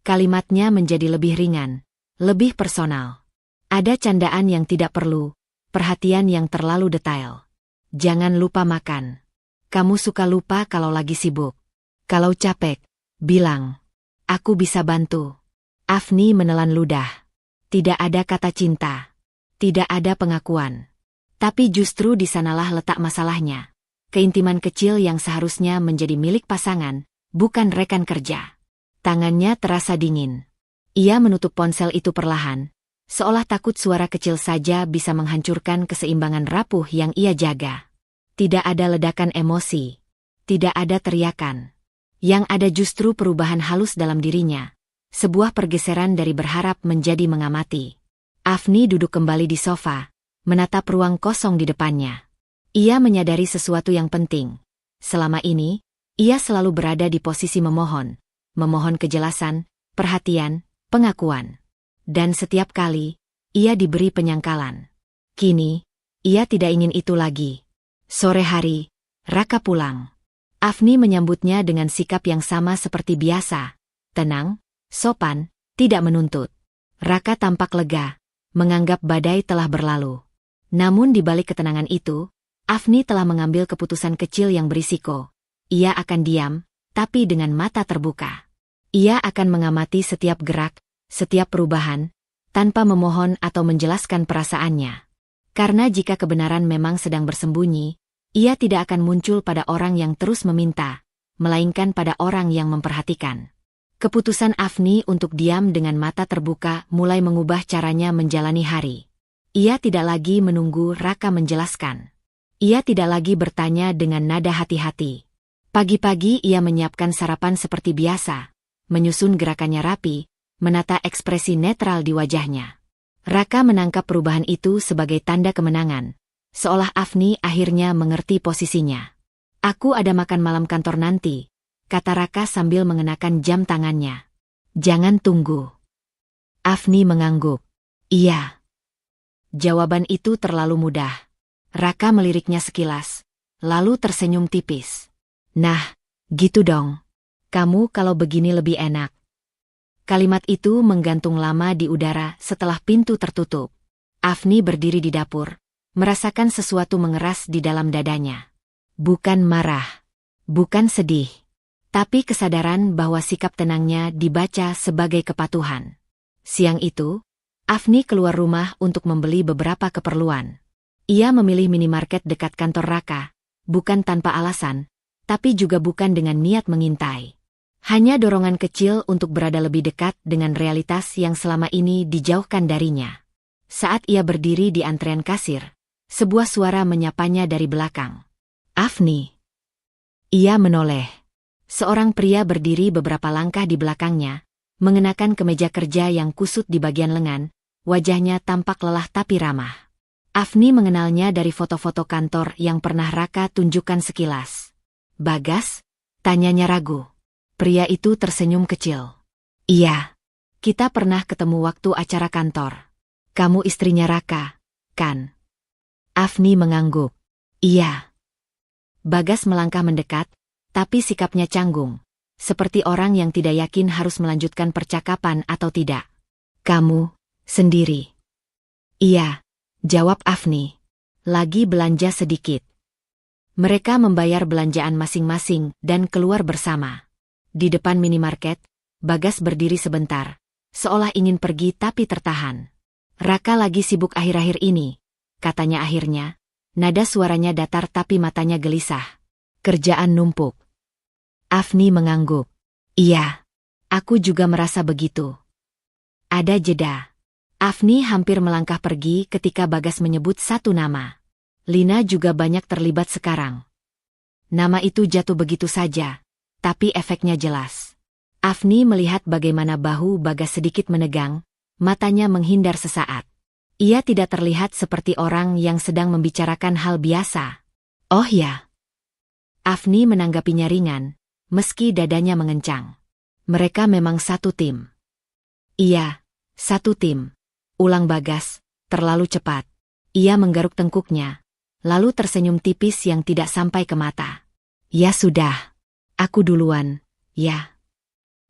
Kalimatnya menjadi lebih ringan, lebih personal. Ada candaan yang tidak perlu, perhatian yang terlalu detail. Jangan lupa makan. Kamu suka lupa kalau lagi sibuk. Kalau capek, bilang. Aku bisa bantu. Afni menelan ludah. Tidak ada kata cinta. Tidak ada pengakuan. Tapi justru di sanalah letak masalahnya. Keintiman kecil yang seharusnya menjadi milik pasangan, bukan rekan kerja. Tangannya terasa dingin. Ia menutup ponsel itu perlahan, seolah takut suara kecil saja bisa menghancurkan keseimbangan rapuh yang ia jaga. Tidak ada ledakan emosi. Tidak ada teriakan. Yang ada justru perubahan halus dalam dirinya. Sebuah pergeseran dari berharap menjadi mengamati. Afni duduk kembali di sofa, menatap ruang kosong di depannya. Ia menyadari sesuatu yang penting. Selama ini, ia selalu berada di posisi memohon. Memohon kejelasan, perhatian, pengakuan. Dan setiap kali, ia diberi penyangkalan. Kini, ia tidak ingin itu lagi. Sore hari, Raka pulang. Afni menyambutnya dengan sikap yang sama seperti biasa. Tenang, sopan, tidak menuntut. Raka tampak lega, menganggap badai telah berlalu. Namun di balik ketenangan itu, Afni telah mengambil keputusan kecil yang berisiko. Ia akan diam, tapi dengan mata terbuka. Ia akan mengamati setiap gerak, setiap perubahan, tanpa memohon atau menjelaskan perasaannya. Karena jika kebenaran memang sedang bersembunyi, ia tidak akan muncul pada orang yang terus meminta, melainkan pada orang yang memperhatikan. Keputusan Afni untuk diam dengan mata terbuka mulai mengubah caranya menjalani hari. Ia tidak lagi menunggu Raka menjelaskan. Ia tidak lagi bertanya dengan nada hati-hati. Pagi-pagi ia menyiapkan sarapan seperti biasa, menyusun gerakannya rapi, menata ekspresi netral di wajahnya. Raka menangkap perubahan itu sebagai tanda kemenangan, seolah Afni akhirnya mengerti posisinya. "Aku ada makan malam kantor nanti," kata Raka sambil mengenakan jam tangannya. "Jangan tunggu." Afni mengangguk. "Iya." Jawaban itu terlalu mudah. Raka meliriknya sekilas, lalu tersenyum tipis. "Nah, gitu dong. Kamu kalau begini lebih enak." Kalimat itu menggantung lama di udara setelah pintu tertutup. Afni berdiri di dapur, merasakan sesuatu mengeras di dalam dadanya. Bukan marah, bukan sedih, tapi kesadaran bahwa sikap tenangnya dibaca sebagai kepatuhan. Siang itu, Afni keluar rumah untuk membeli beberapa keperluan. Ia memilih minimarket dekat kantor Raka, bukan tanpa alasan, tapi juga bukan dengan niat mengintai. Hanya dorongan kecil untuk berada lebih dekat dengan realitas yang selama ini dijauhkan darinya. Saat ia berdiri di antrean kasir, sebuah suara menyapanya dari belakang. "Afni." Ia menoleh. Seorang pria berdiri beberapa langkah di belakangnya, mengenakan kemeja kerja yang kusut di bagian lengan, wajahnya tampak lelah tapi ramah. Afni mengenalnya dari foto-foto kantor yang pernah Raka tunjukkan sekilas. "Bagas?" tanyanya ragu. Pria itu tersenyum kecil. "Iya. Kita pernah ketemu waktu acara kantor. Kamu istrinya Raka, kan?" Afni mengangguk. "Iya." Bagas melangkah mendekat, tapi sikapnya canggung, seperti orang yang tidak yakin harus melanjutkan percakapan atau tidak. "Kamu sendiri?" "Iya," jawab Afni. "Lagi belanja sedikit." Mereka membayar belanjaan masing-masing dan keluar bersama. Di depan minimarket, Bagas berdiri sebentar, seolah ingin pergi tapi tertahan. "Raka lagi sibuk akhir-akhir ini," katanya akhirnya. Nada suaranya datar tapi matanya gelisah. "Kerjaan numpuk." Afni mengangguk. "Iya, aku juga merasa begitu." Ada jeda. Afni hampir melangkah pergi ketika Bagas menyebut satu nama. Lina juga banyak terlibat sekarang. Nama itu jatuh begitu saja, tapi efeknya jelas. Afni melihat bagaimana bahu Bagas sedikit menegang, matanya menghindar sesaat. Ia tidak terlihat seperti orang yang sedang membicarakan hal biasa. "Oh ya." Afni menanggapinya ringan, meski dadanya mengencang. "Mereka memang satu tim." "Iya, satu tim," ulang Bagas, terlalu cepat. Ia menggaruk tengkuknya, lalu tersenyum tipis yang tidak sampai ke mata. "Ya sudah. Aku duluan, ya."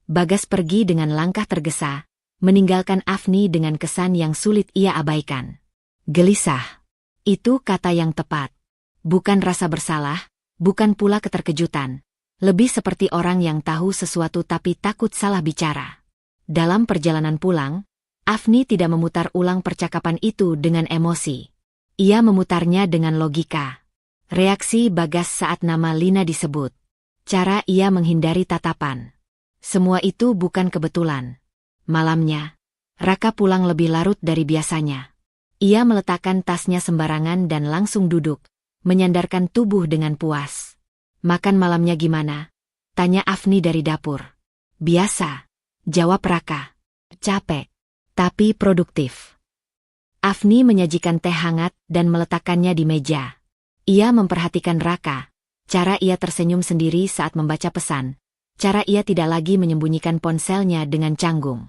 Bagas pergi dengan langkah tergesa, meninggalkan Afni dengan kesan yang sulit ia abaikan. Gelisah. Itu kata yang tepat. Bukan rasa bersalah, bukan pula keterkejutan. Lebih seperti orang yang tahu sesuatu tapi takut salah bicara. Dalam perjalanan pulang, Afni tidak memutar ulang percakapan itu dengan emosi. Ia memutarnya dengan logika. Reaksi Bagas saat nama Lina disebut. Cara ia menghindari tatapan. Semua itu bukan kebetulan. Malamnya, Raka pulang lebih larut dari biasanya. Ia meletakkan tasnya sembarangan dan langsung duduk, menyandarkan tubuh dengan puas. "Makan malamnya gimana?" tanya Afni dari dapur. "Biasa," jawab Raka. "Capek, tapi produktif." Afni menyajikan teh hangat dan meletakkannya di meja. Ia memperhatikan Raka, cara ia tersenyum sendiri saat membaca pesan, cara ia tidak lagi menyembunyikan ponselnya dengan canggung.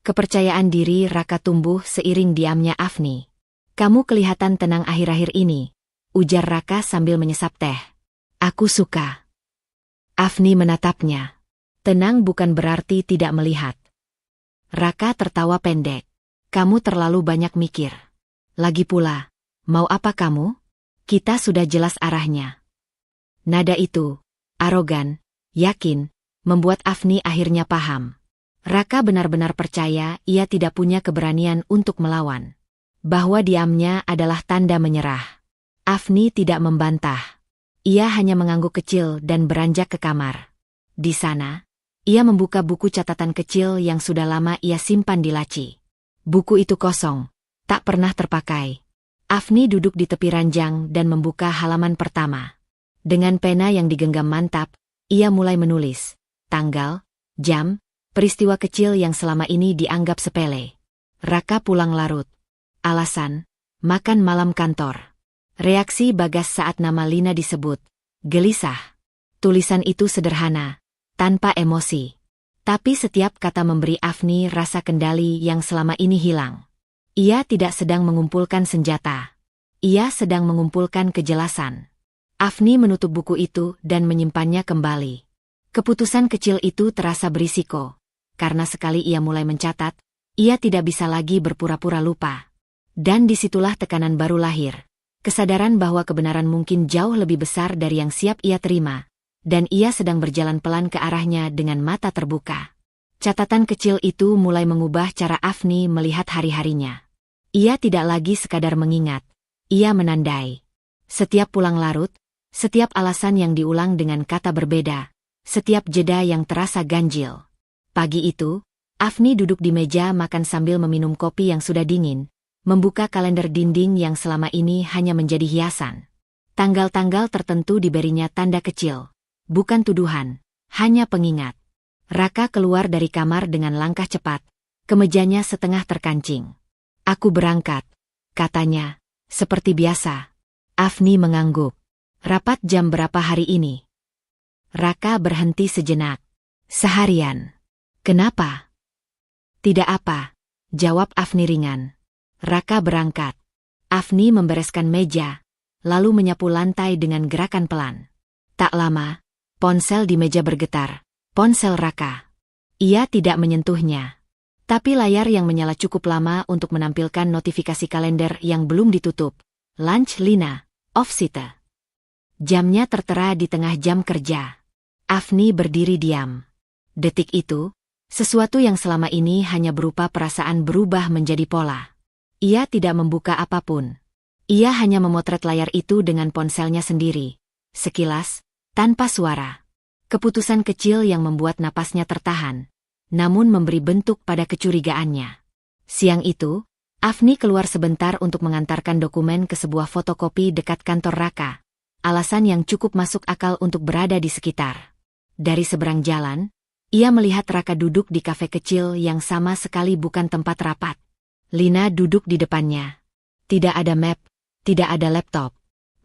Kepercayaan diri Raka tumbuh seiring diamnya Afni. "Kamu kelihatan tenang akhir-akhir ini," ujar Raka sambil menyesap teh. "Aku suka." Afni menatapnya. Tenang bukan berarti tidak melihat. Raka tertawa pendek. "Kamu terlalu banyak mikir. Lagi pula, mau apa kamu? Kita sudah jelas arahnya." Nada itu, arogan, yakin, membuat Afni akhirnya paham. Raka benar-benar percaya ia tidak punya keberanian untuk melawan. Bahwa diamnya adalah tanda menyerah. Afni tidak membantah. Ia hanya mengangguk kecil dan beranjak ke kamar. Di sana, ia membuka buku catatan kecil yang sudah lama ia simpan di laci. Buku itu kosong, tak pernah terpakai. Afni duduk di tepi ranjang dan membuka halaman pertama. Dengan pena yang digenggam mantap, ia mulai menulis. Tanggal, jam, Peristiwa kecil yang selama ini dianggap sepele. Raka pulang larut. Alasan, makan malam kantor. Reaksi Bagas saat nama Lina disebut, gelisah. Tulisan itu sederhana, tanpa emosi. Tapi setiap kata memberi Afni rasa kendali yang selama ini hilang. Ia tidak sedang mengumpulkan senjata. Ia sedang mengumpulkan kejelasan. Afni menutup buku itu dan menyimpannya kembali. Keputusan kecil itu terasa berisiko. Karena sekali ia mulai mencatat, ia tidak bisa lagi berpura-pura lupa. Dan disitulah tekanan baru lahir. Kesadaran bahwa kebenaran mungkin jauh lebih besar dari yang siap ia terima. Dan ia sedang berjalan pelan ke arahnya dengan mata terbuka. Catatan kecil itu mulai mengubah cara Afni melihat hari-harinya. Ia tidak lagi sekadar mengingat. Ia menandai. Setiap pulang larut, setiap alasan yang diulang dengan kata berbeda, setiap jeda yang terasa ganjil. Pagi itu, Afni duduk di meja makan sambil meminum kopi yang sudah dingin, membuka kalender dinding yang selama ini hanya menjadi hiasan. Tanggal-tanggal tertentu diberinya tanda kecil, bukan tuduhan, hanya pengingat. Raka keluar dari kamar dengan langkah cepat, kemejanya setengah terkancing. Aku berangkat, katanya, seperti biasa. Afni mengangguk. Rapat jam berapa hari ini? Raka berhenti sejenak. Seharian. Kenapa? Tidak apa, jawab Afni ringan. Raka berangkat. Afni membereskan meja, lalu menyapu lantai dengan gerakan pelan. Tak lama, ponsel di meja bergetar. Ponsel Raka. Ia tidak menyentuhnya. Tapi layar yang menyala cukup lama untuk menampilkan notifikasi kalender yang belum ditutup. Lunch Lina, off-site. Jamnya tertera di tengah jam kerja. Afni berdiri diam. Detik itu, sesuatu yang selama ini hanya berupa perasaan berubah menjadi pola. Ia tidak membuka apapun. Ia hanya memotret layar itu dengan ponselnya sendiri. Sekilas, tanpa suara. Keputusan kecil yang membuat napasnya tertahan, namun memberi bentuk pada kecurigaannya. Siang itu, Afni keluar sebentar untuk mengantarkan dokumen ke sebuah fotokopi dekat kantor Raka. Alasan yang cukup masuk akal untuk berada di sekitar. Dari seberang jalan, ia melihat Raka duduk di kafe kecil yang sama sekali bukan tempat rapat. Lina duduk di depannya. Tidak ada map, tidak ada laptop.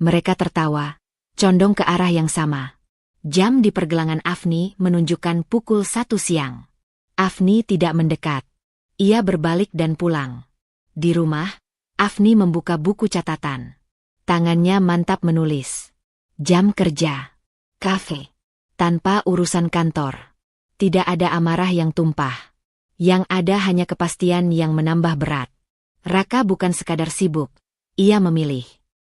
Mereka tertawa, condong ke arah yang sama. Jam di pergelangan Afni menunjukkan pukul 1 siang. Afni tidak mendekat. Ia berbalik dan pulang. Di rumah, Afni membuka buku catatan. Tangannya mantap menulis. Jam kerja. Kafe. Tanpa urusan kantor. Tidak ada amarah yang tumpah. Yang ada hanya kepastian yang menambah berat. Raka bukan sekadar sibuk. Ia memilih.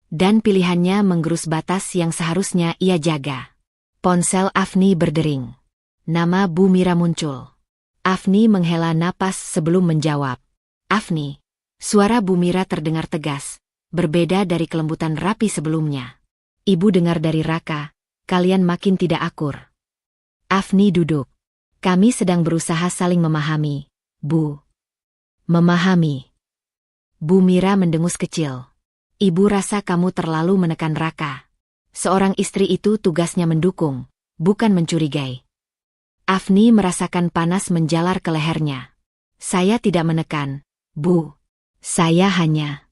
Dan pilihannya menggerus batas yang seharusnya ia jaga. Ponsel Afni berdering. Nama Bu Mira muncul. Afni menghela napas sebelum menjawab. Afni. Suara Bu Mira terdengar tegas, berbeda dari kelembutan rapi sebelumnya. Ibu dengar dari Raka, kalian makin tidak akur. Afni duduk. Kami sedang berusaha saling memahami, Bu. Memahami. Bu Mira mendengus kecil. Ibu rasa kamu terlalu menekan Raka. Seorang istri itu tugasnya mendukung, bukan mencurigai. Afni merasakan panas menjalar ke lehernya. Saya tidak menekan, Bu. Saya hanya...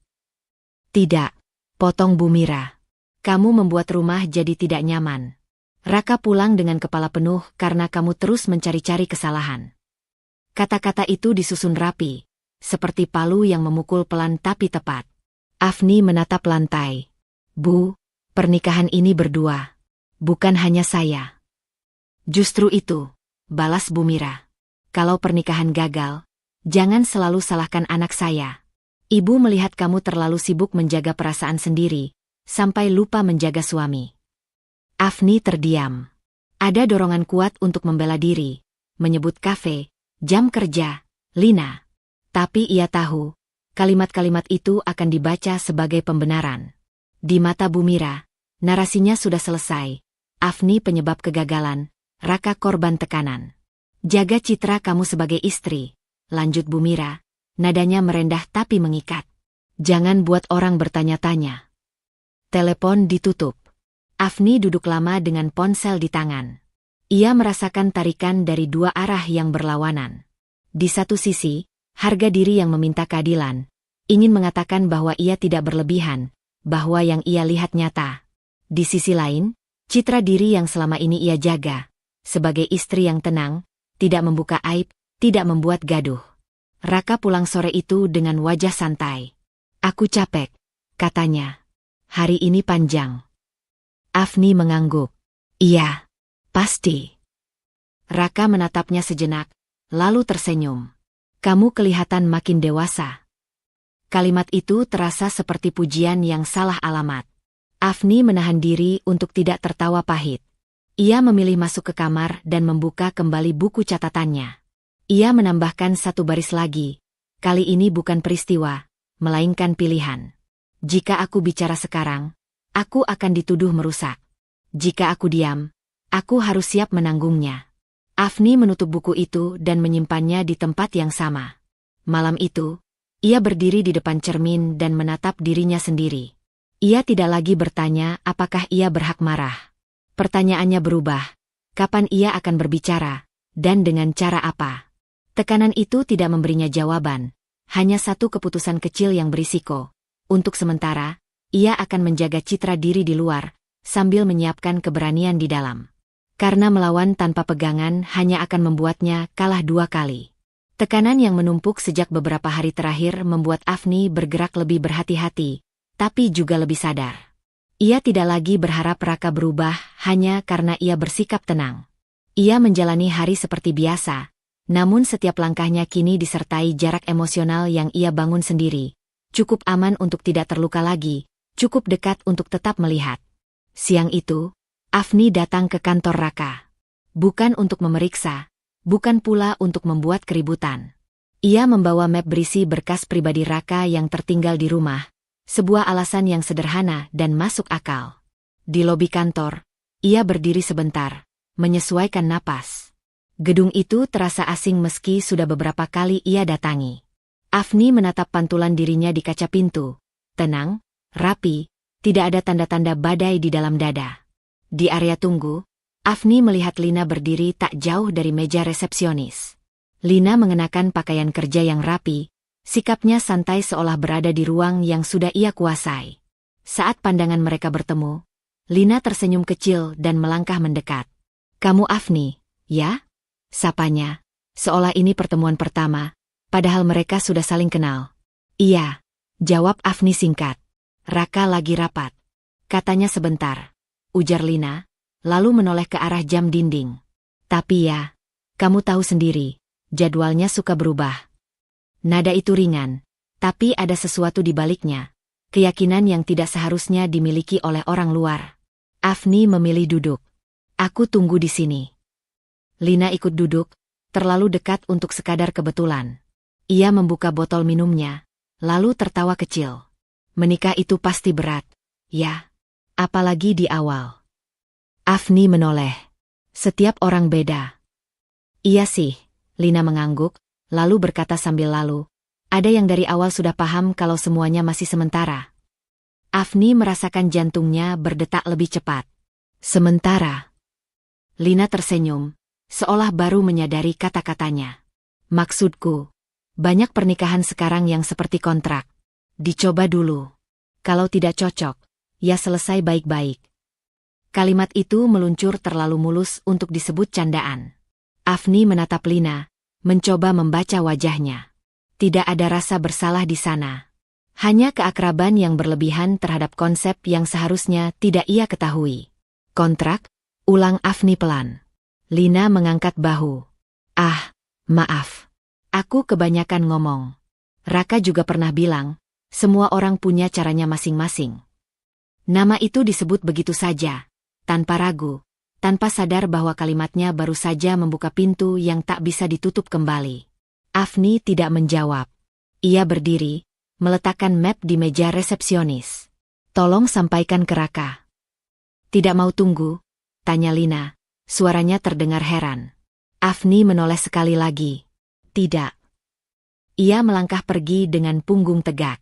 Tidak, potong Bu Mira. Kamu membuat rumah jadi tidak nyaman. Raka pulang dengan kepala penuh karena kamu terus mencari-cari kesalahan. Kata-kata itu disusun rapi, seperti palu yang memukul pelan tapi tepat. Afni menatap lantai. Bu, pernikahan ini berdua. Bukan hanya saya. Justru itu, balas Bu Mira. Kalau pernikahan gagal, jangan selalu salahkan anak saya. Ibu melihat kamu terlalu sibuk menjaga perasaan sendiri, sampai lupa menjaga suami. Afni terdiam. Ada dorongan kuat untuk membela diri, menyebut kafe, jam kerja, Lina. Tapi ia tahu, kalimat-kalimat itu akan dibaca sebagai pembenaran. Di mata Bu Mira, narasinya sudah selesai. Afni penyebab kegagalan, Raka korban tekanan. Jaga citra kamu sebagai istri, lanjut Bu Mira, nadanya merendah tapi mengikat. Jangan buat orang bertanya-tanya. Telepon ditutup. Afni duduk lama dengan ponsel di tangan. Ia merasakan tarikan dari dua arah yang berlawanan. Di satu sisi, harga diri yang meminta keadilan, ingin mengatakan bahwa ia tidak berlebihan, bahwa yang ia lihat nyata. Di sisi lain, citra diri yang selama ini ia jaga, sebagai istri yang tenang, tidak membuka aib, tidak membuat gaduh. Raka pulang sore itu dengan wajah santai. "Aku capek," katanya. "Hari ini panjang." Afni mengangguk. "Iya, pasti." Raka menatapnya sejenak, lalu tersenyum. "Kamu kelihatan makin dewasa." Kalimat itu terasa seperti pujian yang salah alamat. Afni menahan diri untuk tidak tertawa pahit. Ia memilih masuk ke kamar dan membuka kembali buku catatannya. Ia menambahkan satu baris lagi. "Kali ini bukan peristiwa, melainkan pilihan. Jika aku bicara sekarang, aku akan dituduh merusak. Jika aku diam, aku harus siap menanggungnya." Afni menutup buku itu dan menyimpannya di tempat yang sama. Malam itu, ia berdiri di depan cermin dan menatap dirinya sendiri. Ia tidak lagi bertanya apakah ia berhak marah. Pertanyaannya berubah. Kapan ia akan berbicara, dan dengan cara apa? Tekanan itu tidak memberinya jawaban. Hanya satu keputusan kecil yang berisiko. Untuk sementara, ia akan menjaga citra diri di luar, sambil menyiapkan keberanian di dalam. Karena melawan tanpa pegangan hanya akan membuatnya kalah dua kali. Tekanan yang menumpuk sejak beberapa hari terakhir membuat Afni bergerak lebih berhati-hati, tapi juga lebih sadar. Ia tidak lagi berharap Raka berubah hanya karena ia bersikap tenang. Ia menjalani hari seperti biasa, namun setiap langkahnya kini disertai jarak emosional yang ia bangun sendiri. Cukup aman untuk tidak terluka lagi, cukup dekat untuk tetap melihat. Siang itu, Afni datang ke kantor Raka. Bukan untuk memeriksa, bukan pula untuk membuat keributan. Ia membawa map berisi berkas pribadi Raka yang tertinggal di rumah, sebuah alasan yang sederhana dan masuk akal. Di lobi kantor, ia berdiri sebentar, menyesuaikan napas. Gedung itu terasa asing meski sudah beberapa kali ia datangi. Afni menatap pantulan dirinya di kaca pintu. Tenang, rapi, tidak ada tanda-tanda badai di dalam dada. Di area tunggu, Afni melihat Lina berdiri tak jauh dari meja resepsionis. Lina mengenakan pakaian kerja yang rapi, sikapnya santai seolah berada di ruang yang sudah ia kuasai. Saat pandangan mereka bertemu, Lina tersenyum kecil dan melangkah mendekat. "Kamu Afni, ya?" sapanya, seolah ini pertemuan pertama, padahal mereka sudah saling kenal. "Iya," jawab Afni singkat. "Raka lagi rapat," katanya sebentar, ujar Lina, lalu menoleh ke arah jam dinding. "Tapi ya, kamu tahu sendiri, jadwalnya suka berubah." Nada itu ringan, tapi ada sesuatu di baliknya, keyakinan yang tidak seharusnya dimiliki oleh orang luar. Afni memilih duduk. "Aku tunggu di sini." Lina ikut duduk, terlalu dekat untuk sekadar kebetulan. Ia membuka botol minumnya, lalu tertawa kecil. "Menikah itu pasti berat, ya? Apalagi di awal." Afni menoleh. "Setiap orang beda." "Iya sih," Lina mengangguk, lalu berkata sambil lalu, "Ada yang dari awal sudah paham kalau semuanya masih sementara." Afni merasakan jantungnya berdetak lebih cepat. "Sementara?" Lina tersenyum, seolah baru menyadari kata-katanya. "Maksudku, banyak pernikahan sekarang yang seperti kontrak. Dicoba dulu. Kalau tidak cocok, ya selesai baik-baik." Kalimat itu meluncur terlalu mulus untuk disebut candaan. Afni menatap Lina, mencoba membaca wajahnya. Tidak ada rasa bersalah di sana. Hanya keakraban yang berlebihan terhadap konsep yang seharusnya tidak ia ketahui. "Kontrak?" ulang Afni pelan. Lina mengangkat bahu. "Ah, maaf. Aku kebanyakan ngomong. Raka juga pernah bilang, semua orang punya caranya masing-masing." Nama itu disebut begitu saja, tanpa ragu, tanpa sadar bahwa kalimatnya baru saja membuka pintu yang tak bisa ditutup kembali. Afni tidak menjawab. Ia berdiri, meletakkan map di meja resepsionis. "Tolong sampaikan ke Raka." "Tidak mau tunggu?" tanya Lina, suaranya terdengar heran. Afni menoleh sekali lagi. "Tidak." Ia melangkah pergi dengan punggung tegak.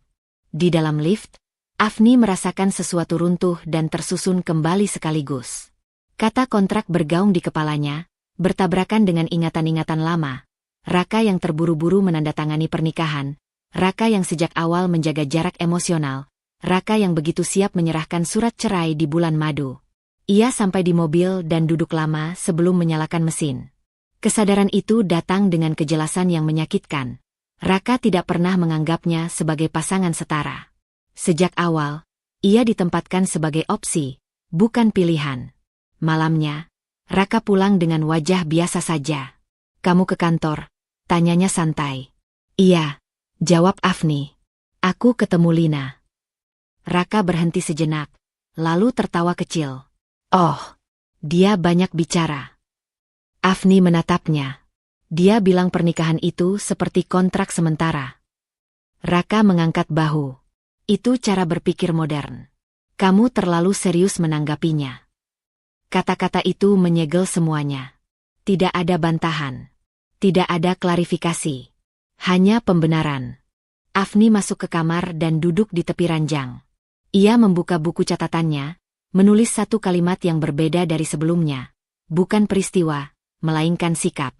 Di dalam lift, Afni merasakan sesuatu runtuh dan tersusun kembali sekaligus. Kata kontrak bergaung di kepalanya, bertabrakan dengan ingatan-ingatan lama. Raka yang terburu-buru menandatangani pernikahan, Raka yang sejak awal menjaga jarak emosional, Raka yang begitu siap menyerahkan surat cerai di bulan madu. Ia sampai di mobil dan duduk lama sebelum menyalakan mesin. Kesadaran itu datang dengan kejelasan yang menyakitkan. Raka tidak pernah menganggapnya sebagai pasangan setara. Sejak awal, ia ditempatkan sebagai opsi, bukan pilihan. Malamnya, Raka pulang dengan wajah biasa saja. "Kamu ke kantor?" tanyanya santai. "Iya," jawab Afni. "Aku ketemu Lina." Raka berhenti sejenak, lalu tertawa kecil. "Oh, dia banyak bicara." Afni menatapnya. Dia bilang pernikahan itu seperti kontrak sementara. Raka mengangkat bahu. "Itu cara berpikir modern. Kamu terlalu serius menanggapinya." Kata-kata itu menyegel semuanya. Tidak ada bantahan. Tidak ada klarifikasi. Hanya pembenaran. Afni masuk ke kamar dan duduk di tepi ranjang. Ia membuka buku catatannya, menulis satu kalimat yang berbeda dari sebelumnya. Bukan peristiwa, melainkan sikap.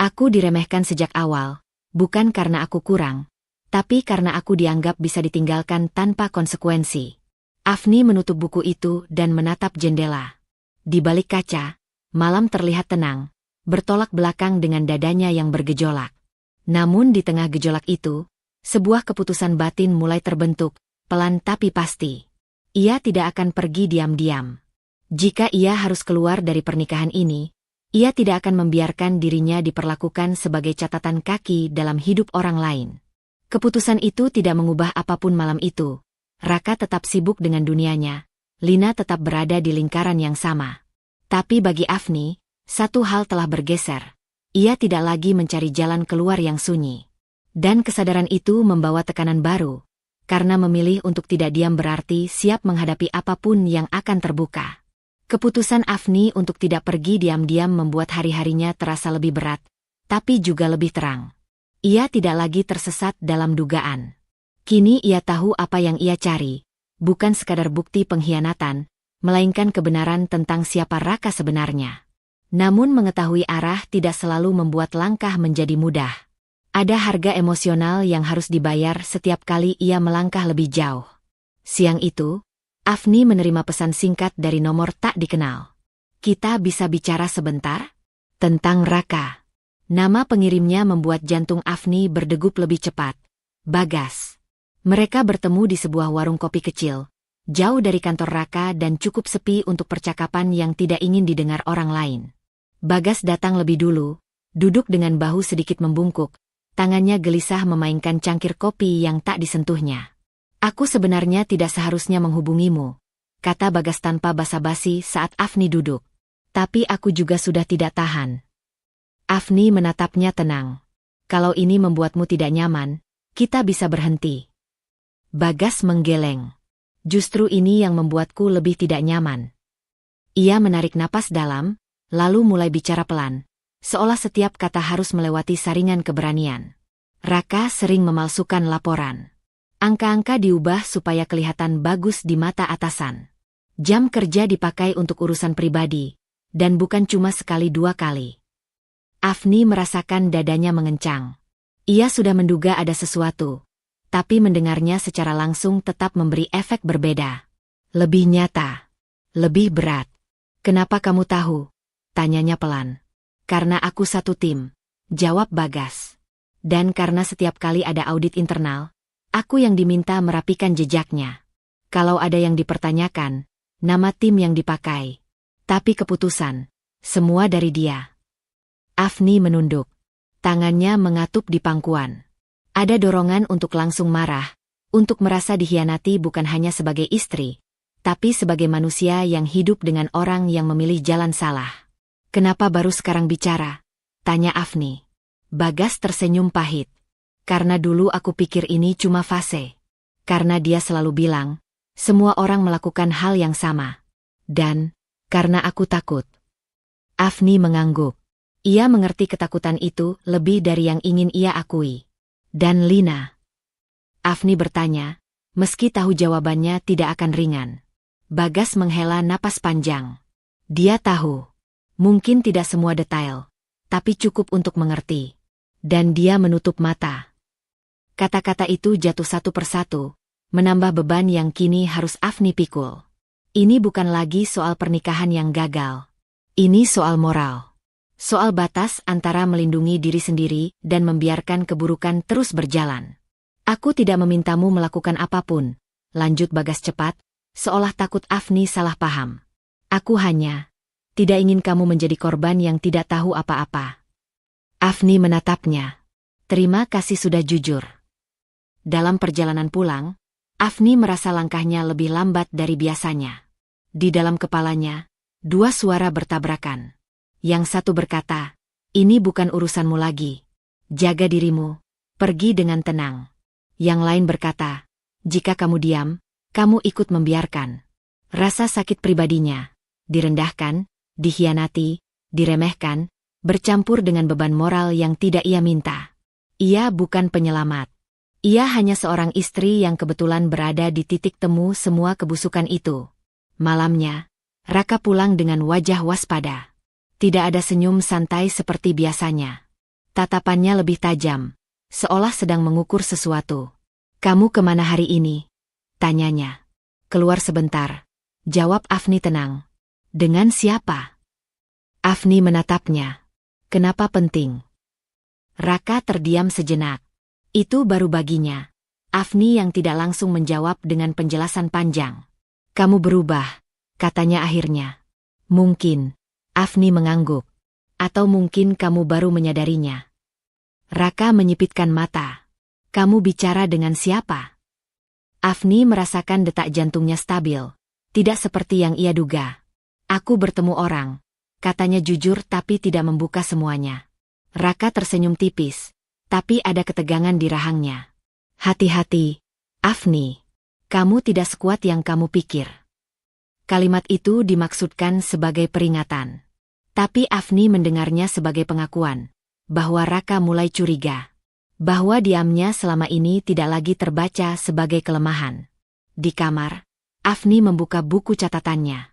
"Aku diremehkan sejak awal, bukan karena aku kurang, tapi karena aku dianggap bisa ditinggalkan tanpa konsekuensi." Afni menutup buku itu dan menatap jendela. Di balik kaca, malam terlihat tenang, bertolak belakang dengan dadanya yang bergejolak. Namun di tengah gejolak itu, sebuah keputusan batin mulai terbentuk, pelan tapi pasti. Ia tidak akan pergi diam-diam. Jika ia harus keluar dari pernikahan ini, ia tidak akan membiarkan dirinya diperlakukan sebagai catatan kaki dalam hidup orang lain. Keputusan itu tidak mengubah apapun malam itu. Raka tetap sibuk dengan dunianya. Lina tetap berada di lingkaran yang sama. Tapi bagi Afni, satu hal telah bergeser. Ia tidak lagi mencari jalan keluar yang sunyi. Dan kesadaran itu membawa tekanan baru. Karena memilih untuk tidak diam berarti siap menghadapi apapun yang akan terbuka. Keputusan Afni untuk tidak pergi diam-diam membuat hari-harinya terasa lebih berat, tapi juga lebih terang. Ia tidak lagi tersesat dalam dugaan. Kini ia tahu apa yang ia cari. Bukan sekadar bukti pengkhianatan, melainkan kebenaran tentang siapa Raka sebenarnya. Namun mengetahui arah tidak selalu membuat langkah menjadi mudah. Ada harga emosional yang harus dibayar setiap kali ia melangkah lebih jauh. Siang itu, Afni menerima pesan singkat dari nomor tak dikenal. "Kita bisa bicara sebentar?" Tentang Raka. Nama pengirimnya membuat jantung Afni berdegup lebih cepat. Bagas. Mereka bertemu di sebuah warung kopi kecil, jauh dari kantor Raka dan cukup sepi untuk percakapan yang tidak ingin didengar orang lain. Bagas datang lebih dulu, duduk dengan bahu sedikit membungkuk, tangannya gelisah memainkan cangkir kopi yang tak disentuhnya. "Aku sebenarnya tidak seharusnya menghubungimu," kata Bagas tanpa basa-basi saat Afni duduk. "Tapi aku juga sudah tidak tahan." Afni menatapnya tenang. "Kalau ini membuatmu tidak nyaman, kita bisa berhenti." Bagas menggeleng. "Justru ini yang membuatku lebih tidak nyaman." Ia menarik napas dalam, lalu mulai bicara pelan, seolah setiap kata harus melewati saringan keberanian. "Raka sering memalsukan laporan. Angka-angka diubah supaya kelihatan bagus di mata atasan. Jam kerja dipakai untuk urusan pribadi, dan bukan cuma sekali dua kali." Afni merasakan dadanya mengencang. Ia sudah menduga ada sesuatu, tapi mendengarnya secara langsung tetap memberi efek berbeda. Lebih nyata. Lebih berat. "Kenapa kamu tahu?" tanyanya pelan. "Karena aku satu tim," jawab Bagas. "Dan karena setiap kali ada audit internal, aku yang diminta merapikan jejaknya. Kalau ada yang dipertanyakan, nama tim yang dipakai. Tapi keputusan, semua dari dia." Afni menunduk. Tangannya mengatup di pangkuan. Ada dorongan untuk langsung marah, untuk merasa dikhianati bukan hanya sebagai istri, tapi sebagai manusia yang hidup dengan orang yang memilih jalan salah. "Kenapa baru sekarang bicara?" tanya Afni. Bagas tersenyum pahit. "Karena dulu aku pikir ini cuma fase. Karena dia selalu bilang, semua orang melakukan hal yang sama. Dan, karena aku takut." Afni mengangguk. Ia mengerti ketakutan itu lebih dari yang ingin ia akui. "Dan Lina?" Afni bertanya, meski tahu jawabannya tidak akan ringan. Bagas menghela napas panjang. Dia tahu. Mungkin tidak semua detail, tapi cukup untuk mengerti. Dan dia menutup mata. Kata-kata itu jatuh satu persatu, menambah beban yang kini harus Afni pikul. Ini bukan lagi soal pernikahan yang gagal. Ini soal moral. Soal batas antara melindungi diri sendiri dan membiarkan keburukan terus berjalan. Aku tidak memintamu melakukan apapun, lanjut Bagas cepat, seolah takut Afni salah paham. Aku hanya tidak ingin kamu menjadi korban yang tidak tahu apa-apa. Afni menatapnya. Terima kasih sudah jujur. Dalam perjalanan pulang, Afni merasa langkahnya lebih lambat dari biasanya. Di dalam kepalanya, dua suara bertabrakan. Yang satu berkata, ini bukan urusanmu lagi. Jaga dirimu, pergi dengan tenang. Yang lain berkata, jika kamu diam, kamu ikut membiarkan. Rasa sakit pribadinya, direndahkan, dikhianati, diremehkan, bercampur dengan beban moral yang tidak ia minta. Ia bukan penyelamat. Ia hanya seorang istri yang kebetulan berada di titik temu semua kebusukan itu. Malamnya, Raka pulang dengan wajah waspada. Tidak ada senyum santai seperti biasanya. Tatapannya lebih tajam, seolah sedang mengukur sesuatu. Kamu kemana hari ini? Tanyanya. Keluar sebentar. Jawab Afni tenang. Dengan siapa? Afni menatapnya. Kenapa penting? Raka terdiam sejenak. Itu baru baginya. Afni yang tidak langsung menjawab dengan penjelasan panjang. Kamu berubah, katanya akhirnya. Mungkin. Afni mengangguk. Atau mungkin kamu baru menyadarinya. Raka menyipitkan mata. Kamu bicara dengan siapa? Afni merasakan detak jantungnya stabil. Tidak seperti yang ia duga. Aku bertemu orang. Katanya jujur tapi tidak membuka semuanya. Raka tersenyum tipis. Tapi ada ketegangan di rahangnya. Hati-hati, Afni. Kamu tidak sekuat yang kamu pikir. Kalimat itu dimaksudkan sebagai peringatan. Tapi Afni mendengarnya sebagai pengakuan. Bahwa Raka mulai curiga. Bahwa diamnya selama ini tidak lagi terbaca sebagai kelemahan. Di kamar, Afni membuka buku catatannya.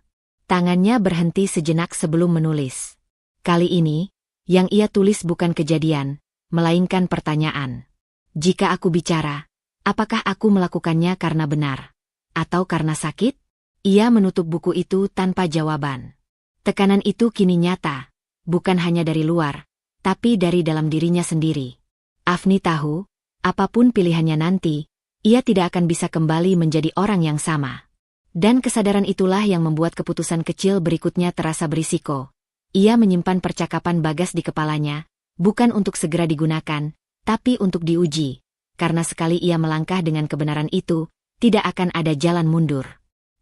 Tangannya berhenti sejenak sebelum menulis. Kali ini, yang ia tulis bukan kejadian, melainkan pertanyaan. Jika aku bicara, apakah aku melakukannya karena benar? Atau karena sakit? Ia menutup buku itu tanpa jawaban. Tekanan itu kini nyata, bukan hanya dari luar, tapi dari dalam dirinya sendiri. Afni tahu, apapun pilihannya nanti, ia tidak akan bisa kembali menjadi orang yang sama. Dan kesadaran itulah yang membuat keputusan kecil berikutnya terasa berisiko. Ia menyimpan percakapan Bagas di kepalanya, bukan untuk segera digunakan, tapi untuk diuji. Karena sekali ia melangkah dengan kebenaran itu, tidak akan ada jalan mundur.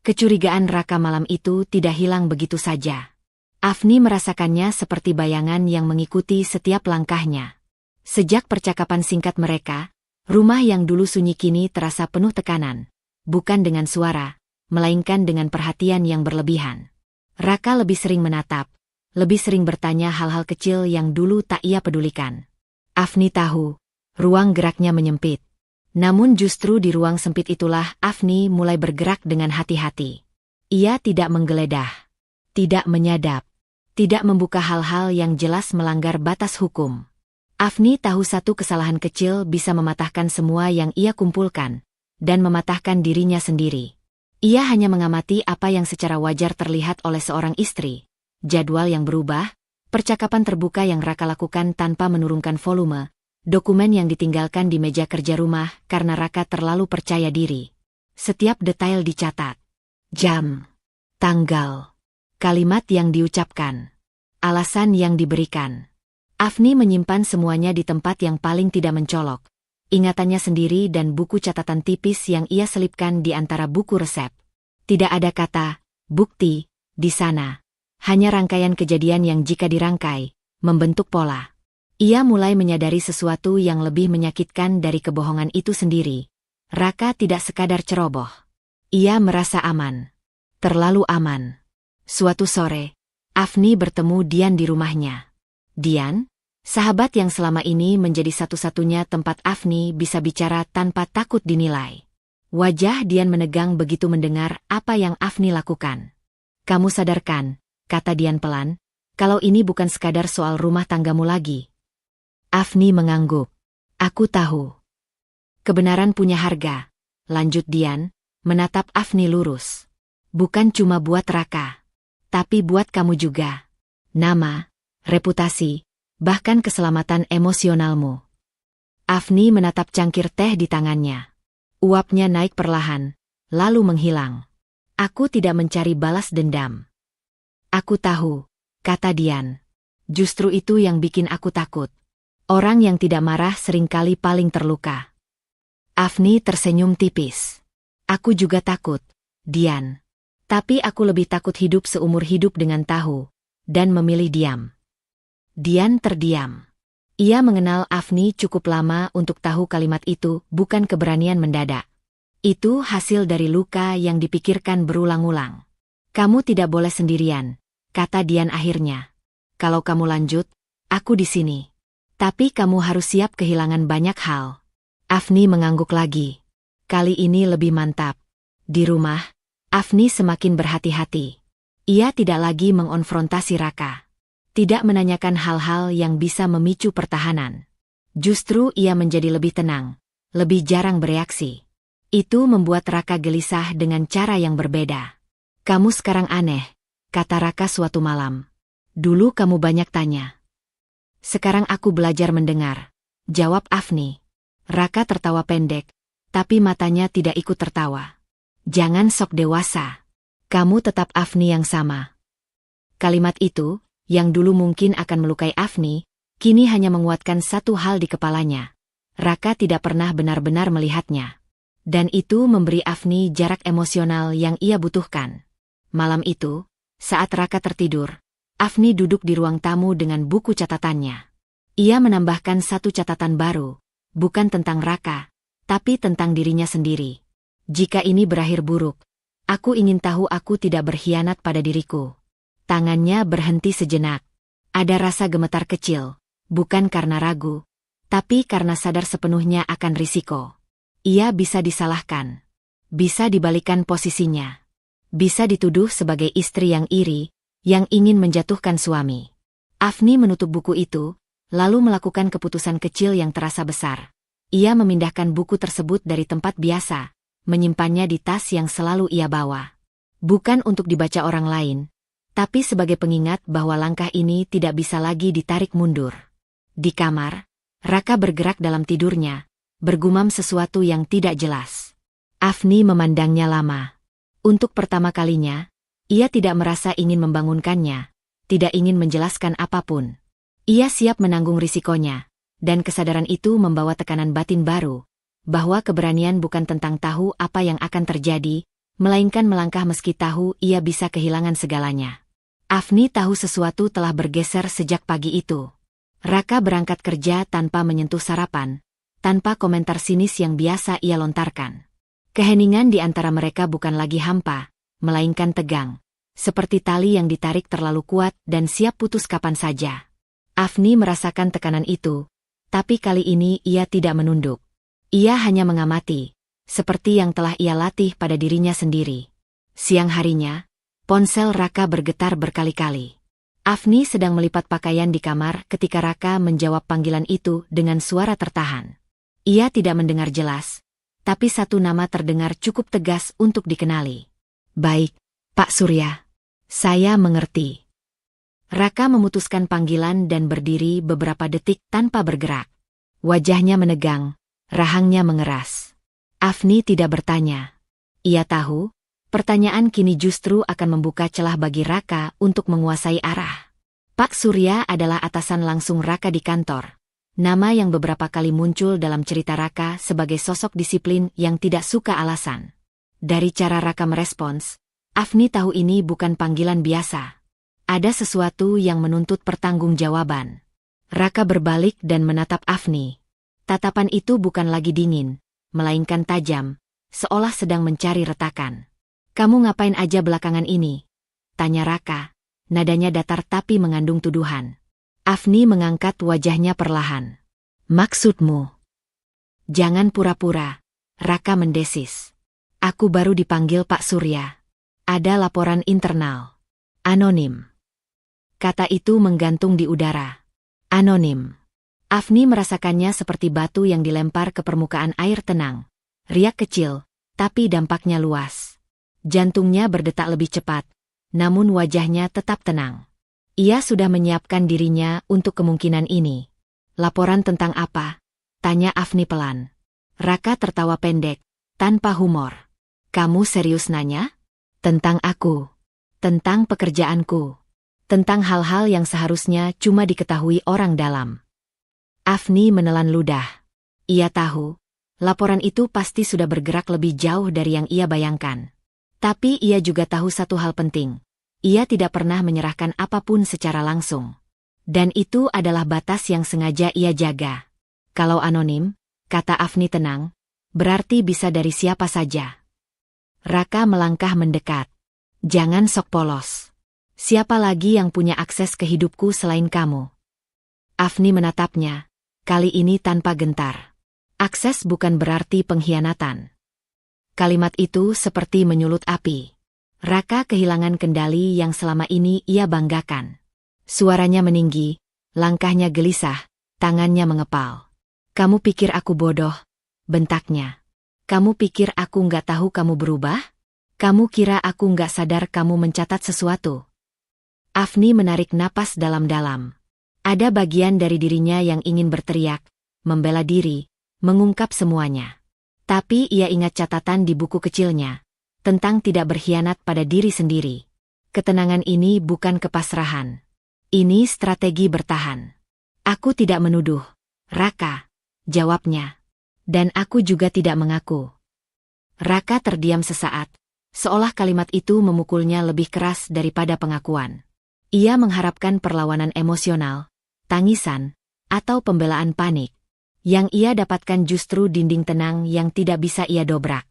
Kecurigaan Raka malam itu tidak hilang begitu saja. Afni merasakannya seperti bayangan yang mengikuti setiap langkahnya. Sejak percakapan singkat mereka, rumah yang dulu sunyi kini terasa penuh tekanan. Bukan dengan suara, melainkan dengan perhatian yang berlebihan. Raka lebih sering menatap, lebih sering bertanya hal-hal kecil yang dulu tak ia pedulikan. Afni tahu, ruang geraknya menyempit. Namun justru di ruang sempit itulah Afni mulai bergerak dengan hati-hati. Ia tidak menggeledah, tidak menyadap, tidak membuka hal-hal yang jelas melanggar batas hukum. Afni tahu satu kesalahan kecil bisa mematahkan semua yang ia kumpulkan, dan mematahkan dirinya sendiri. Ia hanya mengamati apa yang secara wajar terlihat oleh seorang istri. Jadwal yang berubah, percakapan terbuka yang Raka lakukan tanpa menurunkan volume, dokumen yang ditinggalkan di meja kerja rumah karena Raka terlalu percaya diri. Setiap detail dicatat. Jam, tanggal, kalimat yang diucapkan, alasan yang diberikan. Afni menyimpan semuanya di tempat yang paling tidak mencolok. Ingatannya sendiri dan buku catatan tipis yang ia selipkan di antara buku resep. Tidak ada kata, bukti, di sana. Hanya rangkaian kejadian yang jika dirangkai, membentuk pola. Ia mulai menyadari sesuatu yang lebih menyakitkan dari kebohongan itu sendiri. Raka tidak sekadar ceroboh. Ia merasa aman. Terlalu aman. Suatu sore, Afni bertemu Dian di rumahnya. Dian, sahabat yang selama ini menjadi satu-satunya tempat Afni bisa bicara tanpa takut dinilai. Wajah Dian menegang begitu mendengar apa yang Afni lakukan. Kamu sadarkan, kata Dian pelan, kalau ini bukan sekadar soal rumah tanggamu lagi. Afni mengangguk. Aku tahu. Kebenaran punya harga, lanjut Dian, menatap Afni lurus. Bukan cuma buat Raka, tapi buat kamu juga. Nama, reputasi, bahkan keselamatan emosionalmu. Afni menatap cangkir teh di tangannya. Uapnya naik perlahan, lalu menghilang. Aku tidak mencari balas dendam. Aku tahu, kata Dian. Justru itu yang bikin aku takut. Orang yang tidak marah seringkali paling terluka. Afni tersenyum tipis. Aku juga takut, Dian. Tapi aku lebih takut hidup seumur hidup dengan tahu, dan memilih diam. Dian terdiam. Ia mengenal Afni cukup lama untuk tahu kalimat itu bukan keberanian mendadak. Itu hasil dari luka yang dipikirkan berulang-ulang. Kamu tidak boleh sendirian, kata Dian akhirnya. Kalau kamu lanjut, aku di sini. Tapi kamu harus siap kehilangan banyak hal. Afni mengangguk lagi. Kali ini lebih mantap. Di rumah, Afni semakin berhati-hati. Ia tidak lagi mengonfrontasi Raka. Tidak menanyakan hal-hal yang bisa memicu pertahanan. Justru ia menjadi lebih tenang, lebih jarang bereaksi. Itu membuat Raka gelisah dengan cara yang berbeda. Kamu sekarang aneh, kata Raka suatu malam. Dulu kamu banyak tanya. Sekarang aku belajar mendengar, jawab Afni. Raka tertawa pendek, tapi matanya tidak ikut tertawa. Jangan sok dewasa. Kamu tetap Afni yang sama. Kalimat itu, yang dulu mungkin akan melukai Afni, kini hanya menguatkan satu hal di kepalanya. Raka tidak pernah benar-benar melihatnya. Dan itu memberi Afni jarak emosional yang ia butuhkan. Malam itu, saat Raka tertidur, Afni duduk di ruang tamu dengan buku catatannya. Ia menambahkan satu catatan baru, bukan tentang Raka, tapi tentang dirinya sendiri. Jika ini berakhir buruk, aku ingin tahu aku tidak berkhianat pada diriku. Tangannya berhenti sejenak. Ada rasa gemetar kecil, bukan karena ragu, tapi karena sadar sepenuhnya akan risiko. Ia bisa disalahkan. Bisa dibalikan posisinya. Bisa dituduh sebagai istri yang iri, yang ingin menjatuhkan suami. Afni menutup buku itu, lalu melakukan keputusan kecil yang terasa besar. Ia memindahkan buku tersebut dari tempat biasa, menyimpannya di tas yang selalu ia bawa. Bukan untuk dibaca orang lain, tapi sebagai pengingat bahwa langkah ini tidak bisa lagi ditarik mundur. Di kamar, Raka bergerak dalam tidurnya, bergumam sesuatu yang tidak jelas. Afni memandangnya lama. Untuk pertama kalinya, ia tidak merasa ingin membangunkannya, tidak ingin menjelaskan apapun. Ia siap menanggung risikonya, dan kesadaran itu membawa tekanan batin baru, bahwa keberanian bukan tentang tahu apa yang akan terjadi, melainkan melangkah meski tahu ia bisa kehilangan segalanya. Afni tahu sesuatu telah bergeser sejak pagi itu. Raka berangkat kerja tanpa menyentuh sarapan, tanpa komentar sinis yang biasa ia lontarkan. Keheningan di antara mereka bukan lagi hampa, melainkan tegang, seperti tali yang ditarik terlalu kuat dan siap putus kapan saja. Afni merasakan tekanan itu, tapi kali ini ia tidak menunduk. Ia hanya mengamati, seperti yang telah ia latih pada dirinya sendiri. Siang harinya, ponsel Raka bergetar berkali-kali. Afni sedang melipat pakaian di kamar ketika Raka menjawab panggilan itu dengan suara tertahan. Ia tidak mendengar jelas, tapi satu nama terdengar cukup tegas untuk dikenali. Baik, Pak Surya. Saya mengerti. Raka memutuskan panggilan dan berdiri beberapa detik tanpa bergerak. Wajahnya menegang, rahangnya mengeras. Afni tidak bertanya. Ia tahu, pertanyaan kini justru akan membuka celah bagi Raka untuk menguasai arah. Pak Surya adalah atasan langsung Raka di kantor. Nama yang beberapa kali muncul dalam cerita Raka sebagai sosok disiplin yang tidak suka alasan. Dari cara Raka merespons, Afni tahu ini bukan panggilan biasa. Ada sesuatu yang menuntut pertanggungjawaban. Raka berbalik dan menatap Afni. Tatapan itu bukan lagi dingin, melainkan tajam, seolah sedang mencari retakan. Kamu ngapain aja belakangan ini? Tanya Raka, nadanya datar tapi mengandung tuduhan. Afni mengangkat wajahnya perlahan. Maksudmu? Jangan pura-pura, Raka mendesis. Aku baru dipanggil Pak Surya. Ada laporan internal. Anonim. Kata itu menggantung di udara. Anonim. Afni merasakannya seperti batu yang dilempar ke permukaan air tenang. Riak kecil, tapi dampaknya luas. Jantungnya berdetak lebih cepat, namun wajahnya tetap tenang. Ia sudah menyiapkan dirinya untuk kemungkinan ini. Laporan tentang apa? Tanya Afni pelan. Raka tertawa pendek, tanpa humor. Kamu serius nanya? Tentang aku. Tentang pekerjaanku. Tentang hal-hal yang seharusnya cuma diketahui orang dalam. Afni menelan ludah. Ia tahu, laporan itu pasti sudah bergerak lebih jauh dari yang ia bayangkan. Tapi ia juga tahu satu hal penting. Ia tidak pernah menyerahkan apapun secara langsung. Dan itu adalah batas yang sengaja ia jaga. Kalau anonim, kata Afni tenang, berarti bisa dari siapa saja. Raka melangkah mendekat. Jangan sok polos. Siapa lagi yang punya akses ke hidupku selain kamu? Afni menatapnya, kali ini tanpa gentar. Akses bukan berarti pengkhianatan. Kalimat itu seperti menyulut api. Raka kehilangan kendali yang selama ini ia banggakan. Suaranya meninggi, langkahnya gelisah, tangannya mengepal. Kamu pikir aku bodoh? Bentaknya. Kamu pikir aku nggak tahu kamu berubah? Kamu kira aku nggak sadar kamu mencatat sesuatu? Afni menarik napas dalam-dalam. Ada bagian dari dirinya yang ingin berteriak, membela diri, mengungkap semuanya. Tapi ia ingat catatan di buku kecilnya. Tentang tidak berkhianat pada diri sendiri. Ketenangan ini bukan kepasrahan. Ini strategi bertahan. Aku tidak menuduh, Raka, jawabnya. Dan aku juga tidak mengaku. Raka terdiam sesaat, seolah kalimat itu memukulnya lebih keras daripada pengakuan. Ia mengharapkan perlawanan emosional, tangisan, atau pembelaan panik. Yang ia dapatkan justru dinding tenang yang tidak bisa ia dobrak.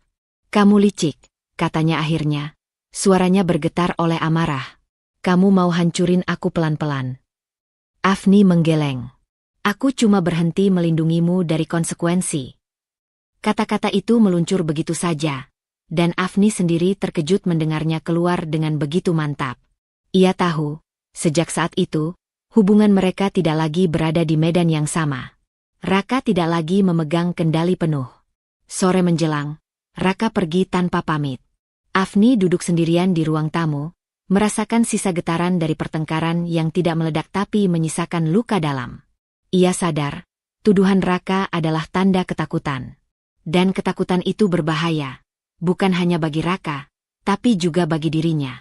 Kamu licik, katanya akhirnya. Suaranya bergetar oleh amarah. Kamu mau hancurin aku pelan-pelan. Afni menggeleng. Aku cuma berhenti melindungimu dari konsekuensi. Kata-kata itu meluncur begitu saja. Dan Afni sendiri terkejut mendengarnya keluar dengan begitu mantap. Ia tahu, sejak saat itu, hubungan mereka tidak lagi berada di medan yang sama. Raka tidak lagi memegang kendali penuh. Sore menjelang, Raka pergi tanpa pamit. Afni duduk sendirian di ruang tamu, merasakan sisa getaran dari pertengkaran yang tidak meledak tapi menyisakan luka dalam. Ia sadar, tuduhan Raka adalah tanda ketakutan. Dan ketakutan itu berbahaya, bukan hanya bagi Raka, tapi juga bagi dirinya.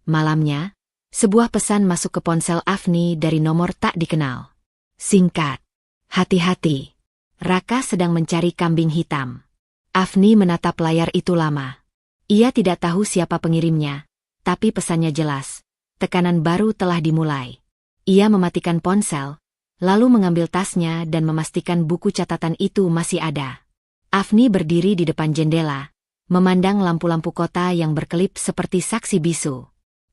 Malamnya, sebuah pesan masuk ke ponsel Afni dari nomor tak dikenal. Singkat. Hati-hati. Raka sedang mencari kambing hitam. Afni menatap layar itu lama. Ia tidak tahu siapa pengirimnya, tapi pesannya jelas. Tekanan baru telah dimulai. Ia mematikan ponsel, lalu mengambil tasnya dan memastikan buku catatan itu masih ada. Afni berdiri di depan jendela, memandang lampu-lampu kota yang berkelip seperti saksi bisu.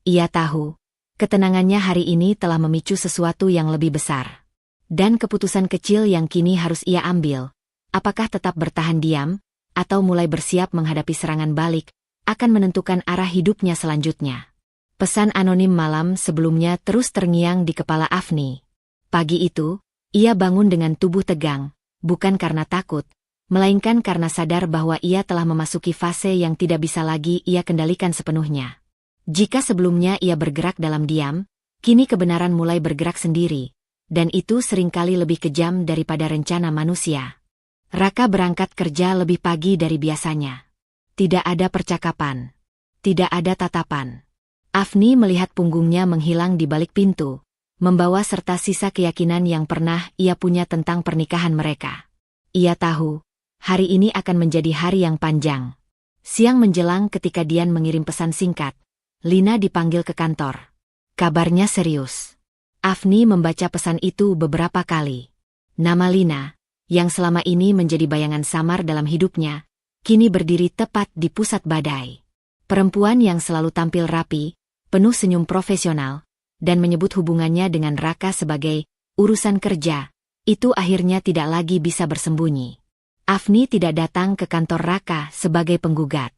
Ia tahu, ketenangannya hari ini telah memicu sesuatu yang lebih besar. Dan keputusan kecil yang kini harus ia ambil, apakah tetap bertahan diam, atau mulai bersiap menghadapi serangan balik, akan menentukan arah hidupnya selanjutnya. Pesan anonim malam sebelumnya terus terngiang di kepala Afni. Pagi itu, ia bangun dengan tubuh tegang, bukan karena takut, melainkan karena sadar bahwa ia telah memasuki fase yang tidak bisa lagi ia kendalikan sepenuhnya. Jika sebelumnya ia bergerak dalam diam, kini kebenaran mulai bergerak sendiri, dan itu seringkali lebih kejam daripada rencana manusia. Raka berangkat kerja lebih pagi dari biasanya. Tidak ada percakapan. Tidak ada tatapan. Afni melihat punggungnya menghilang di balik pintu, membawa serta sisa keyakinan yang pernah ia punya tentang pernikahan mereka. Ia tahu, hari ini akan menjadi hari yang panjang. Siang menjelang ketika Dian mengirim pesan singkat, Lina dipanggil ke kantor. Kabarnya serius. Afni membaca pesan itu beberapa kali. Nama Lina, yang selama ini menjadi bayangan samar dalam hidupnya, kini berdiri tepat di pusat badai. Perempuan yang selalu tampil rapi, penuh senyum profesional, dan menyebut hubungannya dengan Raka sebagai urusan kerja, itu akhirnya tidak lagi bisa bersembunyi. Afni tidak datang ke kantor Raka sebagai penggugat.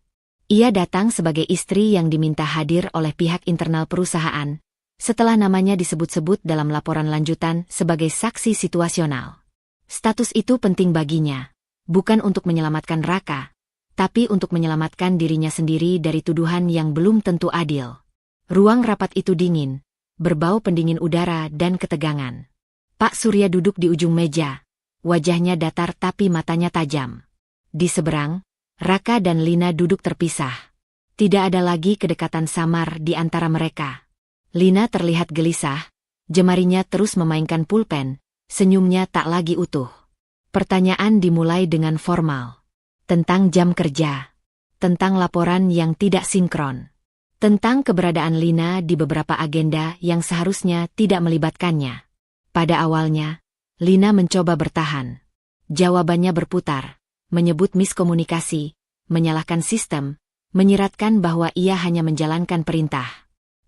Ia datang sebagai istri yang diminta hadir oleh pihak internal perusahaan, setelah namanya disebut-sebut dalam laporan lanjutan sebagai saksi situasional. Status itu penting baginya, bukan untuk menyelamatkan Raka, tapi untuk menyelamatkan dirinya sendiri dari tuduhan yang belum tentu adil. Ruang rapat itu dingin, berbau pendingin udara dan ketegangan. Pak Surya duduk di ujung meja, wajahnya datar tapi matanya tajam. Di seberang, Raka dan Lina duduk terpisah. Tidak ada lagi kedekatan samar di antara mereka. Lina terlihat gelisah, jemarinya terus memainkan pulpen, senyumnya tak lagi utuh. Pertanyaan dimulai dengan formal. Tentang jam kerja. Tentang laporan yang tidak sinkron. Tentang keberadaan Lina di beberapa agenda yang seharusnya tidak melibatkannya. Pada awalnya, Lina mencoba bertahan. Jawabannya berputar, menyebut miskomunikasi, menyalahkan sistem, menyiratkan bahwa ia hanya menjalankan perintah.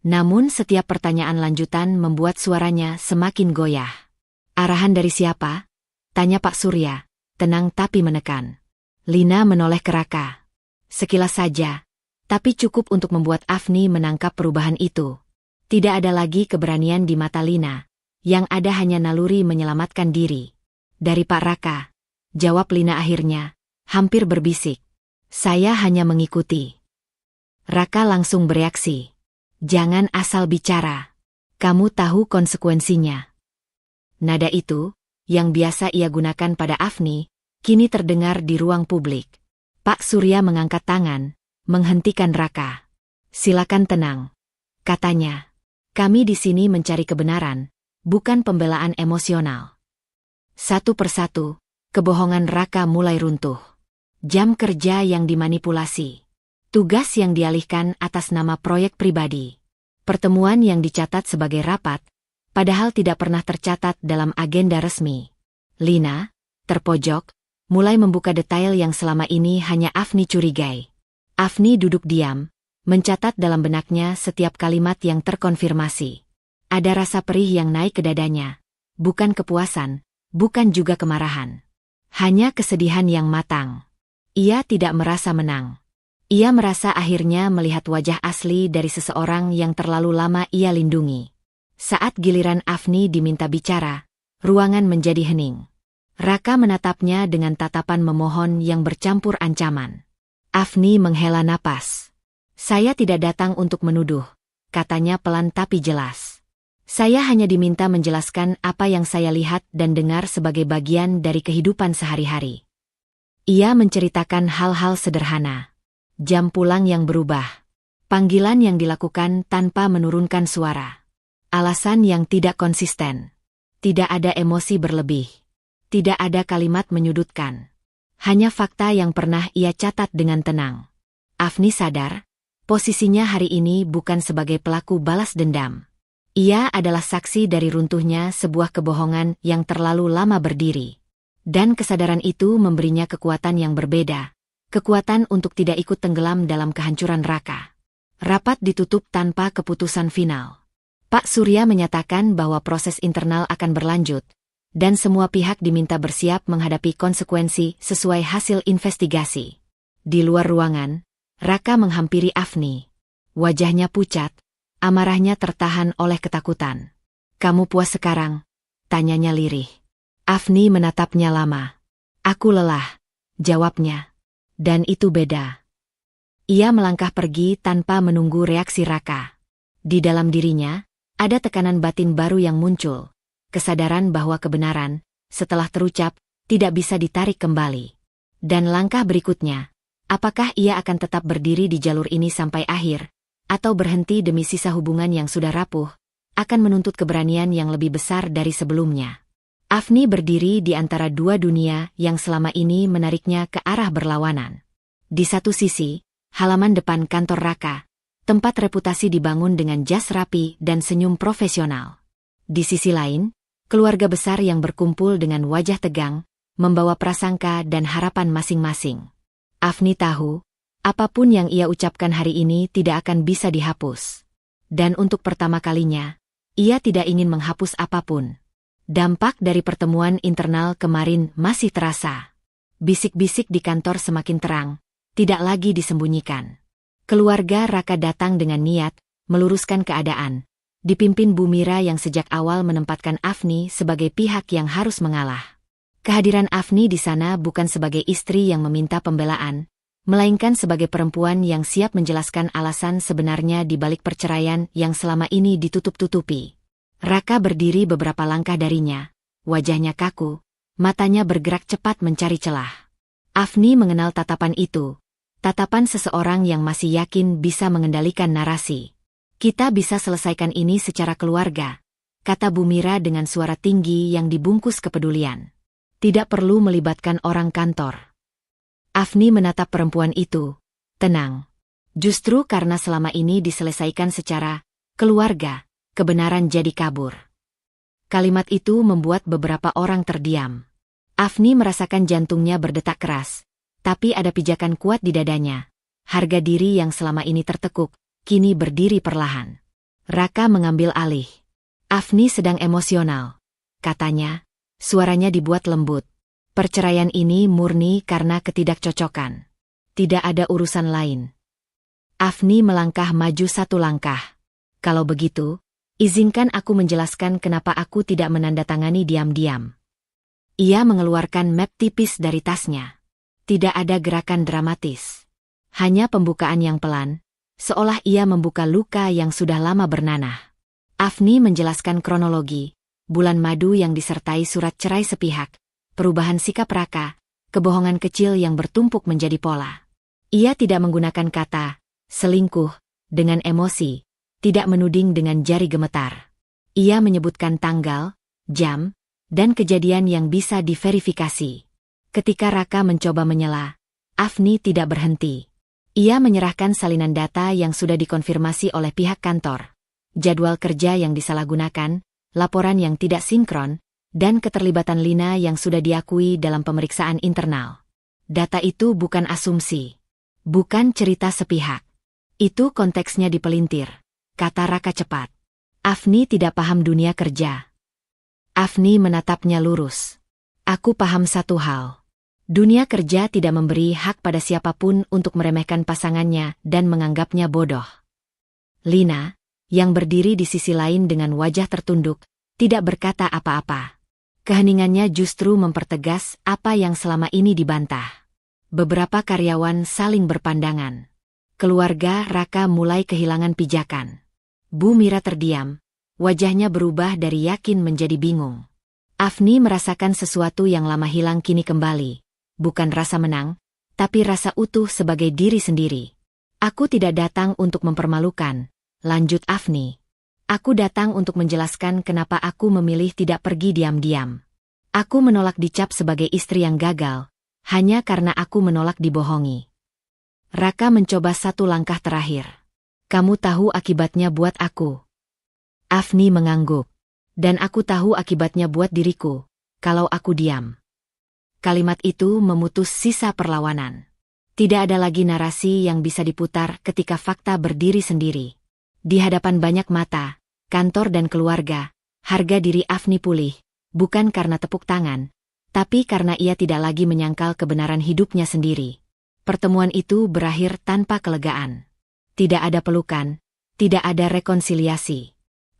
Namun setiap pertanyaan lanjutan membuat suaranya semakin goyah. Arahan dari siapa? Tanya Pak Surya, tenang tapi menekan. Lina menoleh ke Raka. Sekilas saja, tapi cukup untuk membuat Afni menangkap perubahan itu. Tidak ada lagi keberanian di mata Lina, yang ada hanya naluri menyelamatkan diri. Dari Pak Raka, jawab Lina akhirnya, hampir berbisik. Saya hanya mengikuti. Raka langsung bereaksi. Jangan asal bicara. Kamu tahu konsekuensinya. Nada itu, yang biasa ia gunakan pada Afni, kini terdengar di ruang publik. Pak Surya mengangkat tangan, menghentikan Raka. Silakan tenang, katanya. Kami di sini mencari kebenaran, bukan pembelaan emosional. Satu persatu, kebohongan Raka mulai runtuh. Jam kerja yang dimanipulasi. Tugas yang dialihkan atas nama proyek pribadi. Pertemuan yang dicatat sebagai rapat, padahal tidak pernah tercatat dalam agenda resmi. Lina, terpojok, mulai membuka detail yang selama ini hanya Afni curigai. Afni duduk diam, mencatat dalam benaknya setiap kalimat yang terkonfirmasi. Ada rasa perih yang naik ke dadanya. Bukan kepuasan, bukan juga kemarahan. Hanya kesedihan yang matang. Ia tidak merasa menang. Ia merasa akhirnya melihat wajah asli dari seseorang yang terlalu lama ia lindungi. Saat giliran Afni diminta bicara, ruangan menjadi hening. Raka menatapnya dengan tatapan memohon yang bercampur ancaman. Afni menghela napas. Saya tidak datang untuk menuduh, katanya pelan tapi jelas. Saya hanya diminta menjelaskan apa yang saya lihat dan dengar sebagai bagian dari kehidupan sehari-hari. Ia menceritakan hal-hal sederhana. Jam pulang yang berubah. Panggilan yang dilakukan tanpa menurunkan suara. Alasan yang tidak konsisten. Tidak ada emosi berlebih. Tidak ada kalimat menyudutkan. Hanya fakta yang pernah ia catat dengan tenang. Afni sadar, posisinya hari ini bukan sebagai pelaku balas dendam. Ia adalah saksi dari runtuhnya sebuah kebohongan yang terlalu lama berdiri. Dan kesadaran itu memberinya kekuatan yang berbeda. Kekuatan untuk tidak ikut tenggelam dalam kehancuran Raka. Rapat ditutup tanpa keputusan final. Pak Surya menyatakan bahwa proses internal akan berlanjut, dan semua pihak diminta bersiap menghadapi konsekuensi sesuai hasil investigasi. Di luar ruangan, Raka menghampiri Afni. Wajahnya pucat, amarahnya tertahan oleh ketakutan. Kamu puas sekarang? Tanyanya lirih. Afni menatapnya lama. Aku lelah, jawabnya. Dan itu beda. Ia melangkah pergi tanpa menunggu reaksi Raka. Di dalam dirinya, ada tekanan batin baru yang muncul. Kesadaran bahwa kebenaran, setelah terucap, tidak bisa ditarik kembali. Dan langkah berikutnya, apakah ia akan tetap berdiri di jalur ini sampai akhir, atau berhenti demi sisa hubungan yang sudah rapuh, akan menuntut keberanian yang lebih besar dari sebelumnya. Afni berdiri di antara dua dunia yang selama ini menariknya ke arah berlawanan. Di satu sisi, halaman depan kantor Raka, tempat reputasi dibangun dengan jas rapi dan senyum profesional. Di sisi lain, keluarga besar yang berkumpul dengan wajah tegang, membawa prasangka dan harapan masing-masing. Afni tahu, apapun yang ia ucapkan hari ini tidak akan bisa dihapus. Dan untuk pertama kalinya, ia tidak ingin menghapus apapun. Dampak dari pertemuan internal kemarin masih terasa. Bisik-bisik di kantor semakin terang, tidak lagi disembunyikan. Keluarga Raka datang dengan niat, meluruskan keadaan, dipimpin Bu Mira yang sejak awal menempatkan Afni sebagai pihak yang harus mengalah. Kehadiran Afni di sana bukan sebagai istri yang meminta pembelaan, melainkan sebagai perempuan yang siap menjelaskan alasan sebenarnya di balik perceraian yang selama ini ditutup-tutupi. Raka berdiri beberapa langkah darinya, wajahnya kaku, matanya bergerak cepat mencari celah. Afni mengenal tatapan itu, tatapan seseorang yang masih yakin bisa mengendalikan narasi. Kita bisa selesaikan ini secara keluarga, kata Bu Mira dengan suara tinggi yang dibungkus kepedulian. Tidak perlu melibatkan orang kantor. Afni menatap perempuan itu, tenang. Justru karena selama ini diselesaikan secara keluarga, kebenaran jadi kabur. Kalimat itu membuat beberapa orang terdiam. Afni merasakan jantungnya berdetak keras, tapi ada pijakan kuat di dadanya. Harga diri yang selama ini tertekuk, kini berdiri perlahan. Raka mengambil alih. Afni sedang emosional, katanya, suaranya dibuat lembut. Perceraian ini murni karena ketidakcocokan. Tidak ada urusan lain. Afni melangkah maju satu langkah. Kalau begitu, izinkan aku menjelaskan kenapa aku tidak menandatangani diam-diam. Ia mengeluarkan map tipis dari tasnya. Tidak ada gerakan dramatis. Hanya pembukaan yang pelan, seolah ia membuka luka yang sudah lama bernanah. Afni menjelaskan kronologi, bulan madu yang disertai surat cerai sepihak, perubahan sikap Raka, kebohongan kecil yang bertumpuk menjadi pola. Ia tidak menggunakan kata selingkuh dengan emosi, tidak menuding dengan jari gemetar. Ia menyebutkan tanggal, jam, dan kejadian yang bisa diverifikasi. Ketika Raka mencoba menyela, Afni tidak berhenti. Ia menyerahkan salinan data yang sudah dikonfirmasi oleh pihak kantor, jadwal kerja yang disalahgunakan, laporan yang tidak sinkron, dan keterlibatan Lina yang sudah diakui dalam pemeriksaan internal. Data itu bukan asumsi, bukan cerita sepihak. Itu konteksnya dipelintir, kata Raka cepat. Afni tidak paham dunia kerja. Afni menatapnya lurus. Aku paham satu hal. Dunia kerja tidak memberi hak pada siapapun untuk meremehkan pasangannya dan menganggapnya bodoh. Lina, yang berdiri di sisi lain dengan wajah tertunduk, tidak berkata apa-apa. Keheningannya justru mempertegas apa yang selama ini dibantah. Beberapa karyawan saling berpandangan. Keluarga Raka mulai kehilangan pijakan. Bu Mira terdiam, wajahnya berubah dari yakin menjadi bingung. Afni merasakan sesuatu yang lama hilang kini kembali. Bukan rasa menang, tapi rasa utuh sebagai diri sendiri. Aku tidak datang untuk mempermalukan, lanjut Afni. Aku datang untuk menjelaskan kenapa aku memilih tidak pergi diam-diam. Aku menolak dicap sebagai istri yang gagal, hanya karena aku menolak dibohongi. Raka mencoba satu langkah terakhir. Kamu tahu akibatnya buat aku. Afni mengangguk. Dan aku tahu akibatnya buat diriku, kalau aku diam. Kalimat itu memutus sisa perlawanan. Tidak ada lagi narasi yang bisa diputar ketika fakta berdiri sendiri. Di hadapan banyak mata, kantor dan keluarga, harga diri Afni pulih, bukan karena tepuk tangan, tapi karena ia tidak lagi menyangkal kebenaran hidupnya sendiri. Pertemuan itu berakhir tanpa kelegaan. Tidak ada pelukan, tidak ada rekonsiliasi.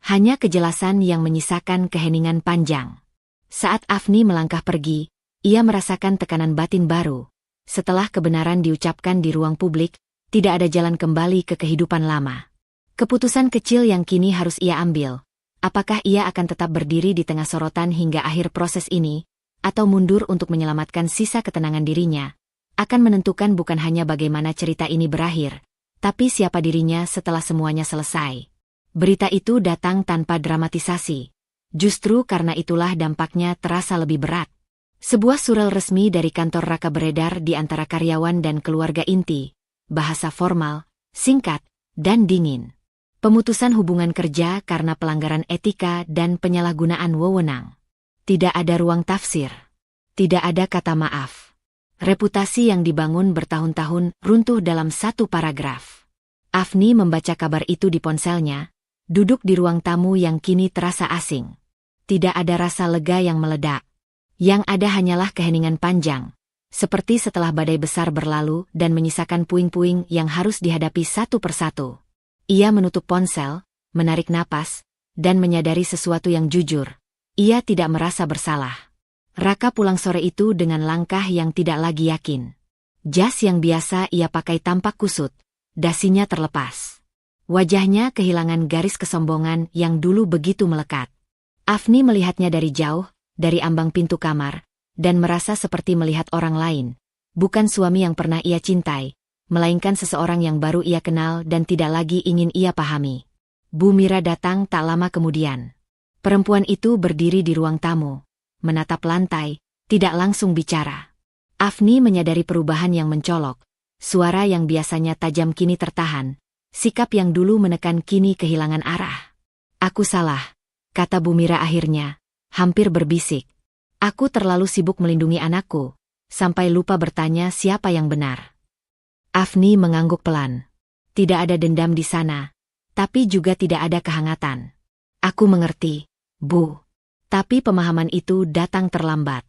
Hanya kejelasan yang menyisakan keheningan panjang. Saat Afni melangkah pergi, ia merasakan tekanan batin baru. Setelah kebenaran diucapkan di ruang publik, tidak ada jalan kembali ke kehidupan lama. Keputusan kecil yang kini harus ia ambil. Apakah ia akan tetap berdiri di tengah sorotan hingga akhir proses ini, atau mundur untuk menyelamatkan sisa ketenangan dirinya, akan menentukan bukan hanya bagaimana cerita ini berakhir, tapi siapa dirinya setelah semuanya selesai. Berita itu datang tanpa dramatisasi. Justru karena itulah dampaknya terasa lebih berat. Sebuah surel resmi dari kantor Raka beredar di antara karyawan dan keluarga inti. Bahasa formal, singkat, dan dingin. Pemutusan hubungan kerja karena pelanggaran etika dan penyalahgunaan wewenang. Tidak ada ruang tafsir. Tidak ada kata maaf. Reputasi yang dibangun bertahun-tahun runtuh dalam satu paragraf. Afni membaca kabar itu di ponselnya, duduk di ruang tamu yang kini terasa asing. Tidak ada rasa lega yang meledak. Yang ada hanyalah keheningan panjang, seperti setelah badai besar berlalu dan menyisakan puing-puing yang harus dihadapi satu persatu. Ia menutup ponsel, menarik napas, dan menyadari sesuatu yang jujur. Ia tidak merasa bersalah. Raka pulang sore itu dengan langkah yang tidak lagi yakin. Jas yang biasa ia pakai tampak kusut, dasinya terlepas. Wajahnya kehilangan garis kesombongan yang dulu begitu melekat. Afni melihatnya dari jauh, dari ambang pintu kamar, dan merasa seperti melihat orang lain. Bukan suami yang pernah ia cintai, melainkan seseorang yang baru ia kenal dan tidak lagi ingin ia pahami. Bu Mira datang tak lama kemudian. Perempuan itu berdiri di ruang tamu, menatap lantai, tidak langsung bicara. Afni menyadari perubahan yang mencolok, suara yang biasanya tajam kini tertahan, sikap yang dulu menekan kini kehilangan arah. "Aku salah," kata Bu Mira akhirnya, hampir berbisik. "Aku terlalu sibuk melindungi anakku, sampai lupa bertanya siapa yang benar." Afni mengangguk pelan. Tidak ada dendam di sana, tapi juga tidak ada kehangatan. "Aku mengerti, Bu." Tapi pemahaman itu datang terlambat.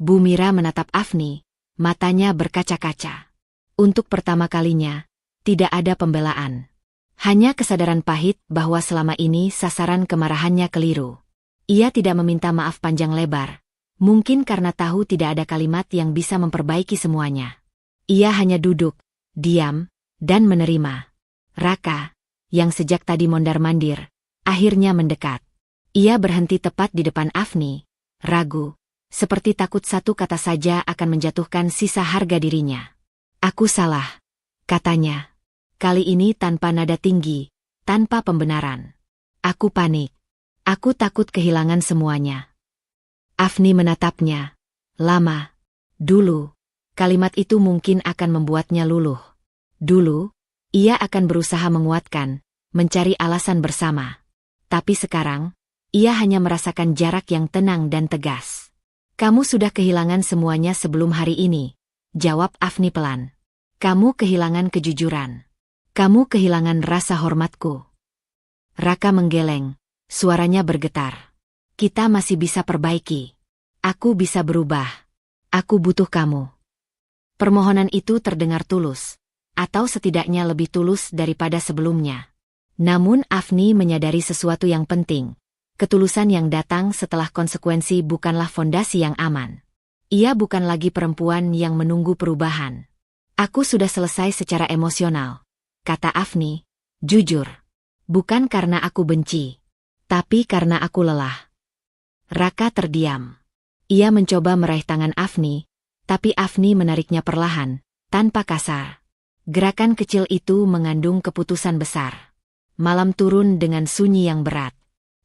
Bu Mira menatap Afni, matanya berkaca-kaca. Untuk pertama kalinya, tidak ada pembelaan. Hanya kesadaran pahit bahwa selama ini sasaran kemarahannya keliru. Ia tidak meminta maaf panjang lebar, mungkin karena tahu tidak ada kalimat yang bisa memperbaiki semuanya. Ia hanya duduk, diam, dan menerima. Raka, yang sejak tadi mondar-mandir, akhirnya mendekat. Ia berhenti tepat di depan Afni, ragu, seperti takut satu kata saja akan menjatuhkan sisa harga dirinya. "Aku salah," katanya. Kali ini tanpa nada tinggi, tanpa pembenaran. "Aku panik. Aku takut kehilangan semuanya." Afni menatapnya. Lama. Dulu, kalimat itu mungkin akan membuatnya luluh. Dulu, ia akan berusaha menguatkan, mencari alasan bersama. Tapi sekarang, ia hanya merasakan jarak yang tenang dan tegas. "Kamu sudah kehilangan semuanya sebelum hari ini," jawab Afni pelan. "Kamu kehilangan kejujuran. Kamu kehilangan rasa hormatku." Raka menggeleng, suaranya bergetar. "Kita masih bisa perbaiki. Aku bisa berubah. Aku butuh kamu." Permohonan itu terdengar tulus, atau setidaknya lebih tulus daripada sebelumnya. Namun Afni menyadari sesuatu yang penting. Ketulusan yang datang setelah konsekuensi bukanlah fondasi yang aman. Ia bukan lagi perempuan yang menunggu perubahan. "Aku sudah selesai secara emosional," kata Afni, jujur. "Bukan karena aku benci, tapi karena aku lelah." Raka terdiam. Ia mencoba meraih tangan Afni, tapi Afni menariknya perlahan, tanpa kasar. Gerakan kecil itu mengandung keputusan besar. Malam turun dengan sunyi yang berat.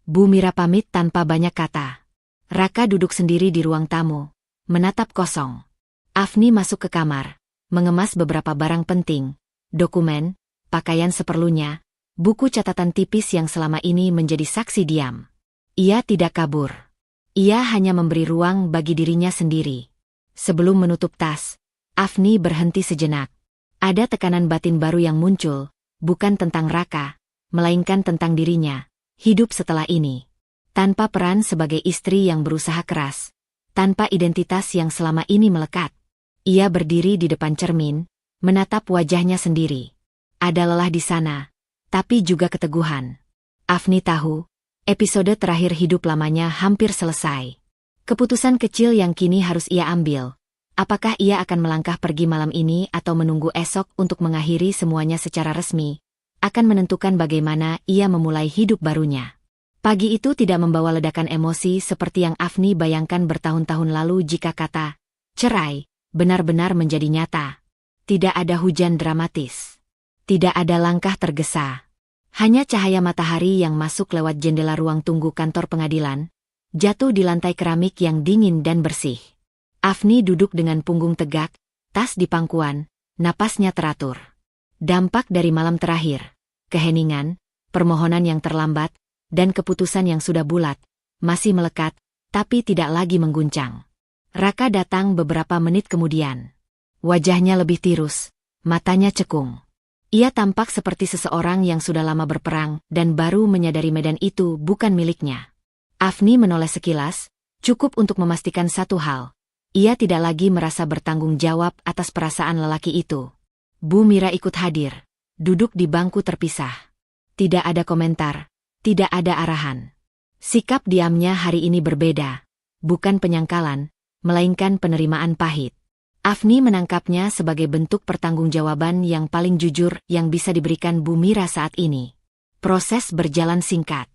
Bu Mira pamit tanpa banyak kata. Raka duduk sendiri di ruang tamu, menatap kosong. Afni masuk ke kamar, mengemas beberapa barang penting, dokumen, pakaian seperlunya, buku catatan tipis yang selama ini menjadi saksi diam. Ia tidak kabur. Ia hanya memberi ruang bagi dirinya sendiri. Sebelum menutup tas, Afni berhenti sejenak. Ada tekanan batin baru yang muncul, bukan tentang Raka, melainkan tentang dirinya. Hidup setelah ini, tanpa peran sebagai istri yang berusaha keras, tanpa identitas yang selama ini melekat. Ia berdiri di depan cermin, menatap wajahnya sendiri. Ada lelah di sana, tapi juga keteguhan. Afni tahu, episode terakhir hidup lamanya hampir selesai. Keputusan kecil yang kini harus ia ambil. Apakah ia akan melangkah pergi malam ini atau menunggu esok untuk mengakhiri semuanya secara resmi? Akan menentukan bagaimana ia memulai hidup barunya. Pagi itu tidak membawa ledakan emosi seperti yang Afni bayangkan bertahun-tahun lalu jika kata cerai benar-benar menjadi nyata. Tidak ada hujan dramatis. Tidak ada langkah tergesa. Hanya cahaya matahari yang masuk lewat jendela ruang tunggu kantor pengadilan, jatuh di lantai keramik yang dingin dan bersih. Afni duduk dengan punggung tegak, tas di pangkuan, napasnya teratur. Dampak dari malam terakhir, keheningan, permohonan yang terlambat, dan keputusan yang sudah bulat, masih melekat, tapi tidak lagi mengguncang. Raka datang beberapa menit kemudian. Wajahnya lebih tirus, matanya cekung. Ia tampak seperti seseorang yang sudah lama berperang dan baru menyadari medan itu bukan miliknya. Afni menoleh sekilas, cukup untuk memastikan satu hal. Ia tidak lagi merasa bertanggung jawab atas perasaan lelaki itu. Bu Mira ikut hadir, duduk di bangku terpisah. Tidak ada komentar, tidak ada arahan. Sikap diamnya hari ini berbeda, bukan penyangkalan, melainkan penerimaan pahit. Afni menangkapnya sebagai bentuk pertanggungjawaban yang paling jujur yang bisa diberikan Bu Mira saat ini. Proses berjalan singkat.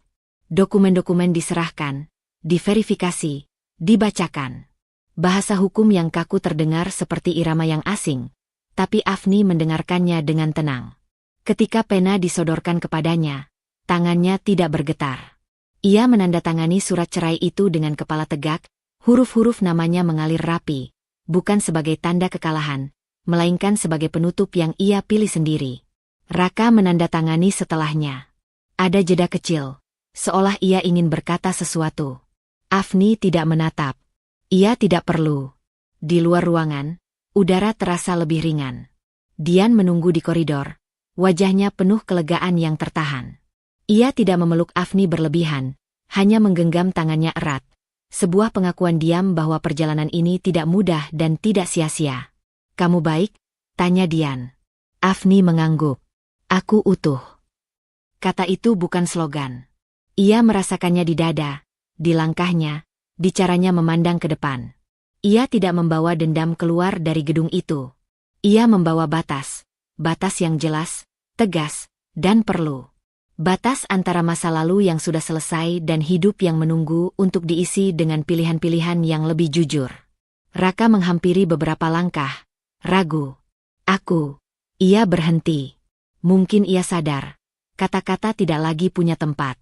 Dokumen-dokumen diserahkan, diverifikasi, dibacakan. Bahasa hukum yang kaku terdengar seperti irama yang asing, tapi Afni mendengarkannya dengan tenang. Ketika pena disodorkan kepadanya, tangannya tidak bergetar. Ia menandatangani surat cerai itu dengan kepala tegak, huruf-huruf namanya mengalir rapi, bukan sebagai tanda kekalahan, melainkan sebagai penutup yang ia pilih sendiri. Raka menandatangani setelahnya. Ada jeda kecil, seolah ia ingin berkata sesuatu. Afni tidak menatap. Ia tidak perlu. Di luar ruangan, udara terasa lebih ringan. Dian menunggu di koridor, wajahnya penuh kelegaan yang tertahan. Ia tidak memeluk Afni berlebihan, hanya menggenggam tangannya erat. Sebuah pengakuan diam bahwa perjalanan ini tidak mudah dan tidak sia-sia. "Kamu baik?" tanya Dian. Afni mengangguk. "Aku utuh." Kata itu bukan slogan. Ia merasakannya di dada, di langkahnya, di caranya memandang ke depan. Ia tidak membawa dendam keluar dari gedung itu. Ia membawa batas yang jelas, tegas, dan perlu. Batas antara masa lalu yang sudah selesai dan hidup yang menunggu untuk diisi dengan pilihan-pilihan yang lebih jujur. Raka menghampiri beberapa langkah, ragu. "Aku." Ia berhenti. Mungkin ia sadar, kata-kata tidak lagi punya tempat.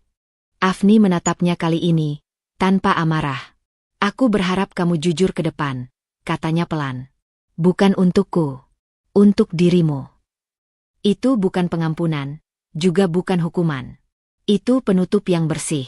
Afni menatapnya kali ini, tanpa amarah. "Aku berharap kamu jujur ke depan," katanya pelan. "Bukan untukku, untuk dirimu." Itu bukan pengampunan, juga bukan hukuman. Itu penutup yang bersih.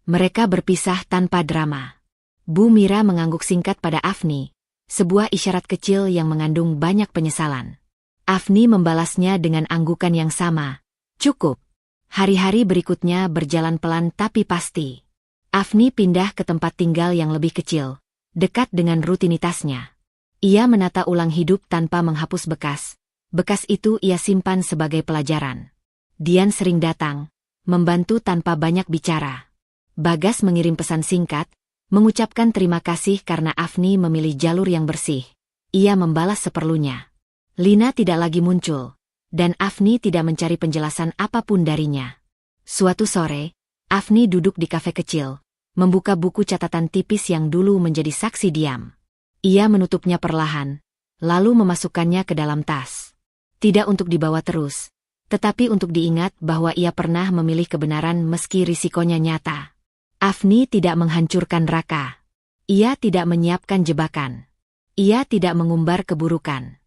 Mereka berpisah tanpa drama. Bu Mira mengangguk singkat pada Afni, sebuah isyarat kecil yang mengandung banyak penyesalan. Afni membalasnya dengan anggukan yang sama. Cukup. Hari-hari berikutnya berjalan pelan tapi pasti. Afni pindah ke tempat tinggal yang lebih kecil, dekat dengan rutinitasnya. Ia menata ulang hidup tanpa menghapus bekas. Bekas itu ia simpan sebagai pelajaran. Dian sering datang, membantu tanpa banyak bicara. Bagas mengirim pesan singkat, mengucapkan terima kasih karena Afni memilih jalur yang bersih. Ia membalas seperlunya. Lina tidak lagi muncul, dan Afni tidak mencari penjelasan apapun darinya. Suatu sore, Afni duduk di kafe kecil, membuka buku catatan tipis yang dulu menjadi saksi diam. Ia menutupnya perlahan, lalu memasukkannya ke dalam tas. Tidak untuk dibawa terus, tetapi untuk diingat bahwa ia pernah memilih kebenaran meski risikonya nyata. Afni tidak menghancurkan Raka. Ia tidak menyiapkan jebakan. Ia tidak mengumbar keburukan.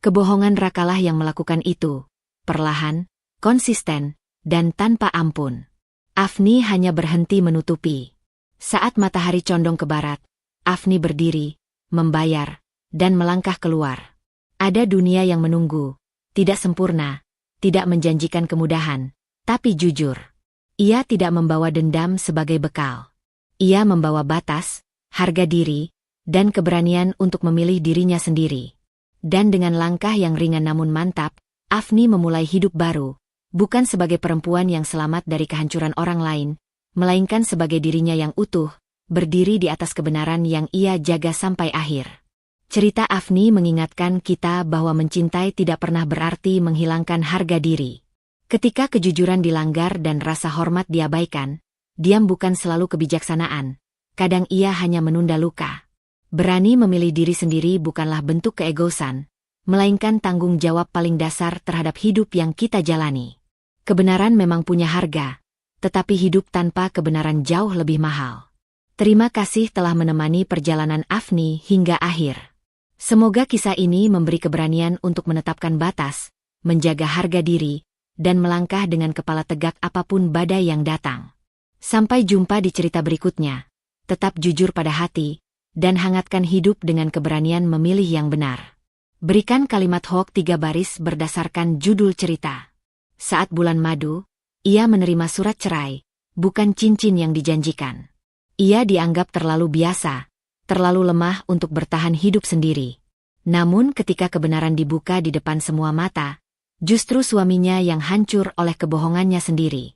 Kebohongan Rakalah yang melakukan itu, perlahan, konsisten, dan tanpa ampun. Afni hanya berhenti menutupi. Saat matahari condong ke barat, Afni berdiri, membayar, dan melangkah keluar. Ada dunia yang menunggu, tidak sempurna, tidak menjanjikan kemudahan, tapi jujur. Ia tidak membawa dendam sebagai bekal. Ia membawa batas, harga diri, dan keberanian untuk memilih dirinya sendiri. Dan dengan langkah yang ringan namun mantap, Afni memulai hidup baru, bukan sebagai perempuan yang selamat dari kehancuran orang lain, melainkan sebagai dirinya yang utuh, berdiri di atas kebenaran yang ia jaga sampai akhir. Cerita Afni mengingatkan kita bahwa mencintai tidak pernah berarti menghilangkan harga diri. Ketika kejujuran dilanggar dan rasa hormat diabaikan, diam bukan selalu kebijaksanaan, kadang ia hanya menunda luka. Berani memilih diri sendiri bukanlah bentuk keegoisan, melainkan tanggung jawab paling dasar terhadap hidup yang kita jalani. Kebenaran memang punya harga, tetapi hidup tanpa kebenaran jauh lebih mahal. Terima kasih telah menemani perjalanan Afni hingga akhir. Semoga kisah ini memberi keberanian untuk menetapkan batas, menjaga harga diri, dan melangkah dengan kepala tegak apapun badai yang datang. Sampai jumpa di cerita berikutnya. Tetap jujur pada hati, dan hangatkan hidup dengan keberanian memilih yang benar. Berikan kalimat hoax 3 baris berdasarkan judul cerita. Saat bulan madu, ia menerima surat cerai, bukan cincin yang dijanjikan. Ia dianggap terlalu biasa, terlalu lemah untuk bertahan hidup sendiri. Namun ketika kebenaran dibuka di depan semua mata, justru suaminya yang hancur oleh kebohongannya sendiri.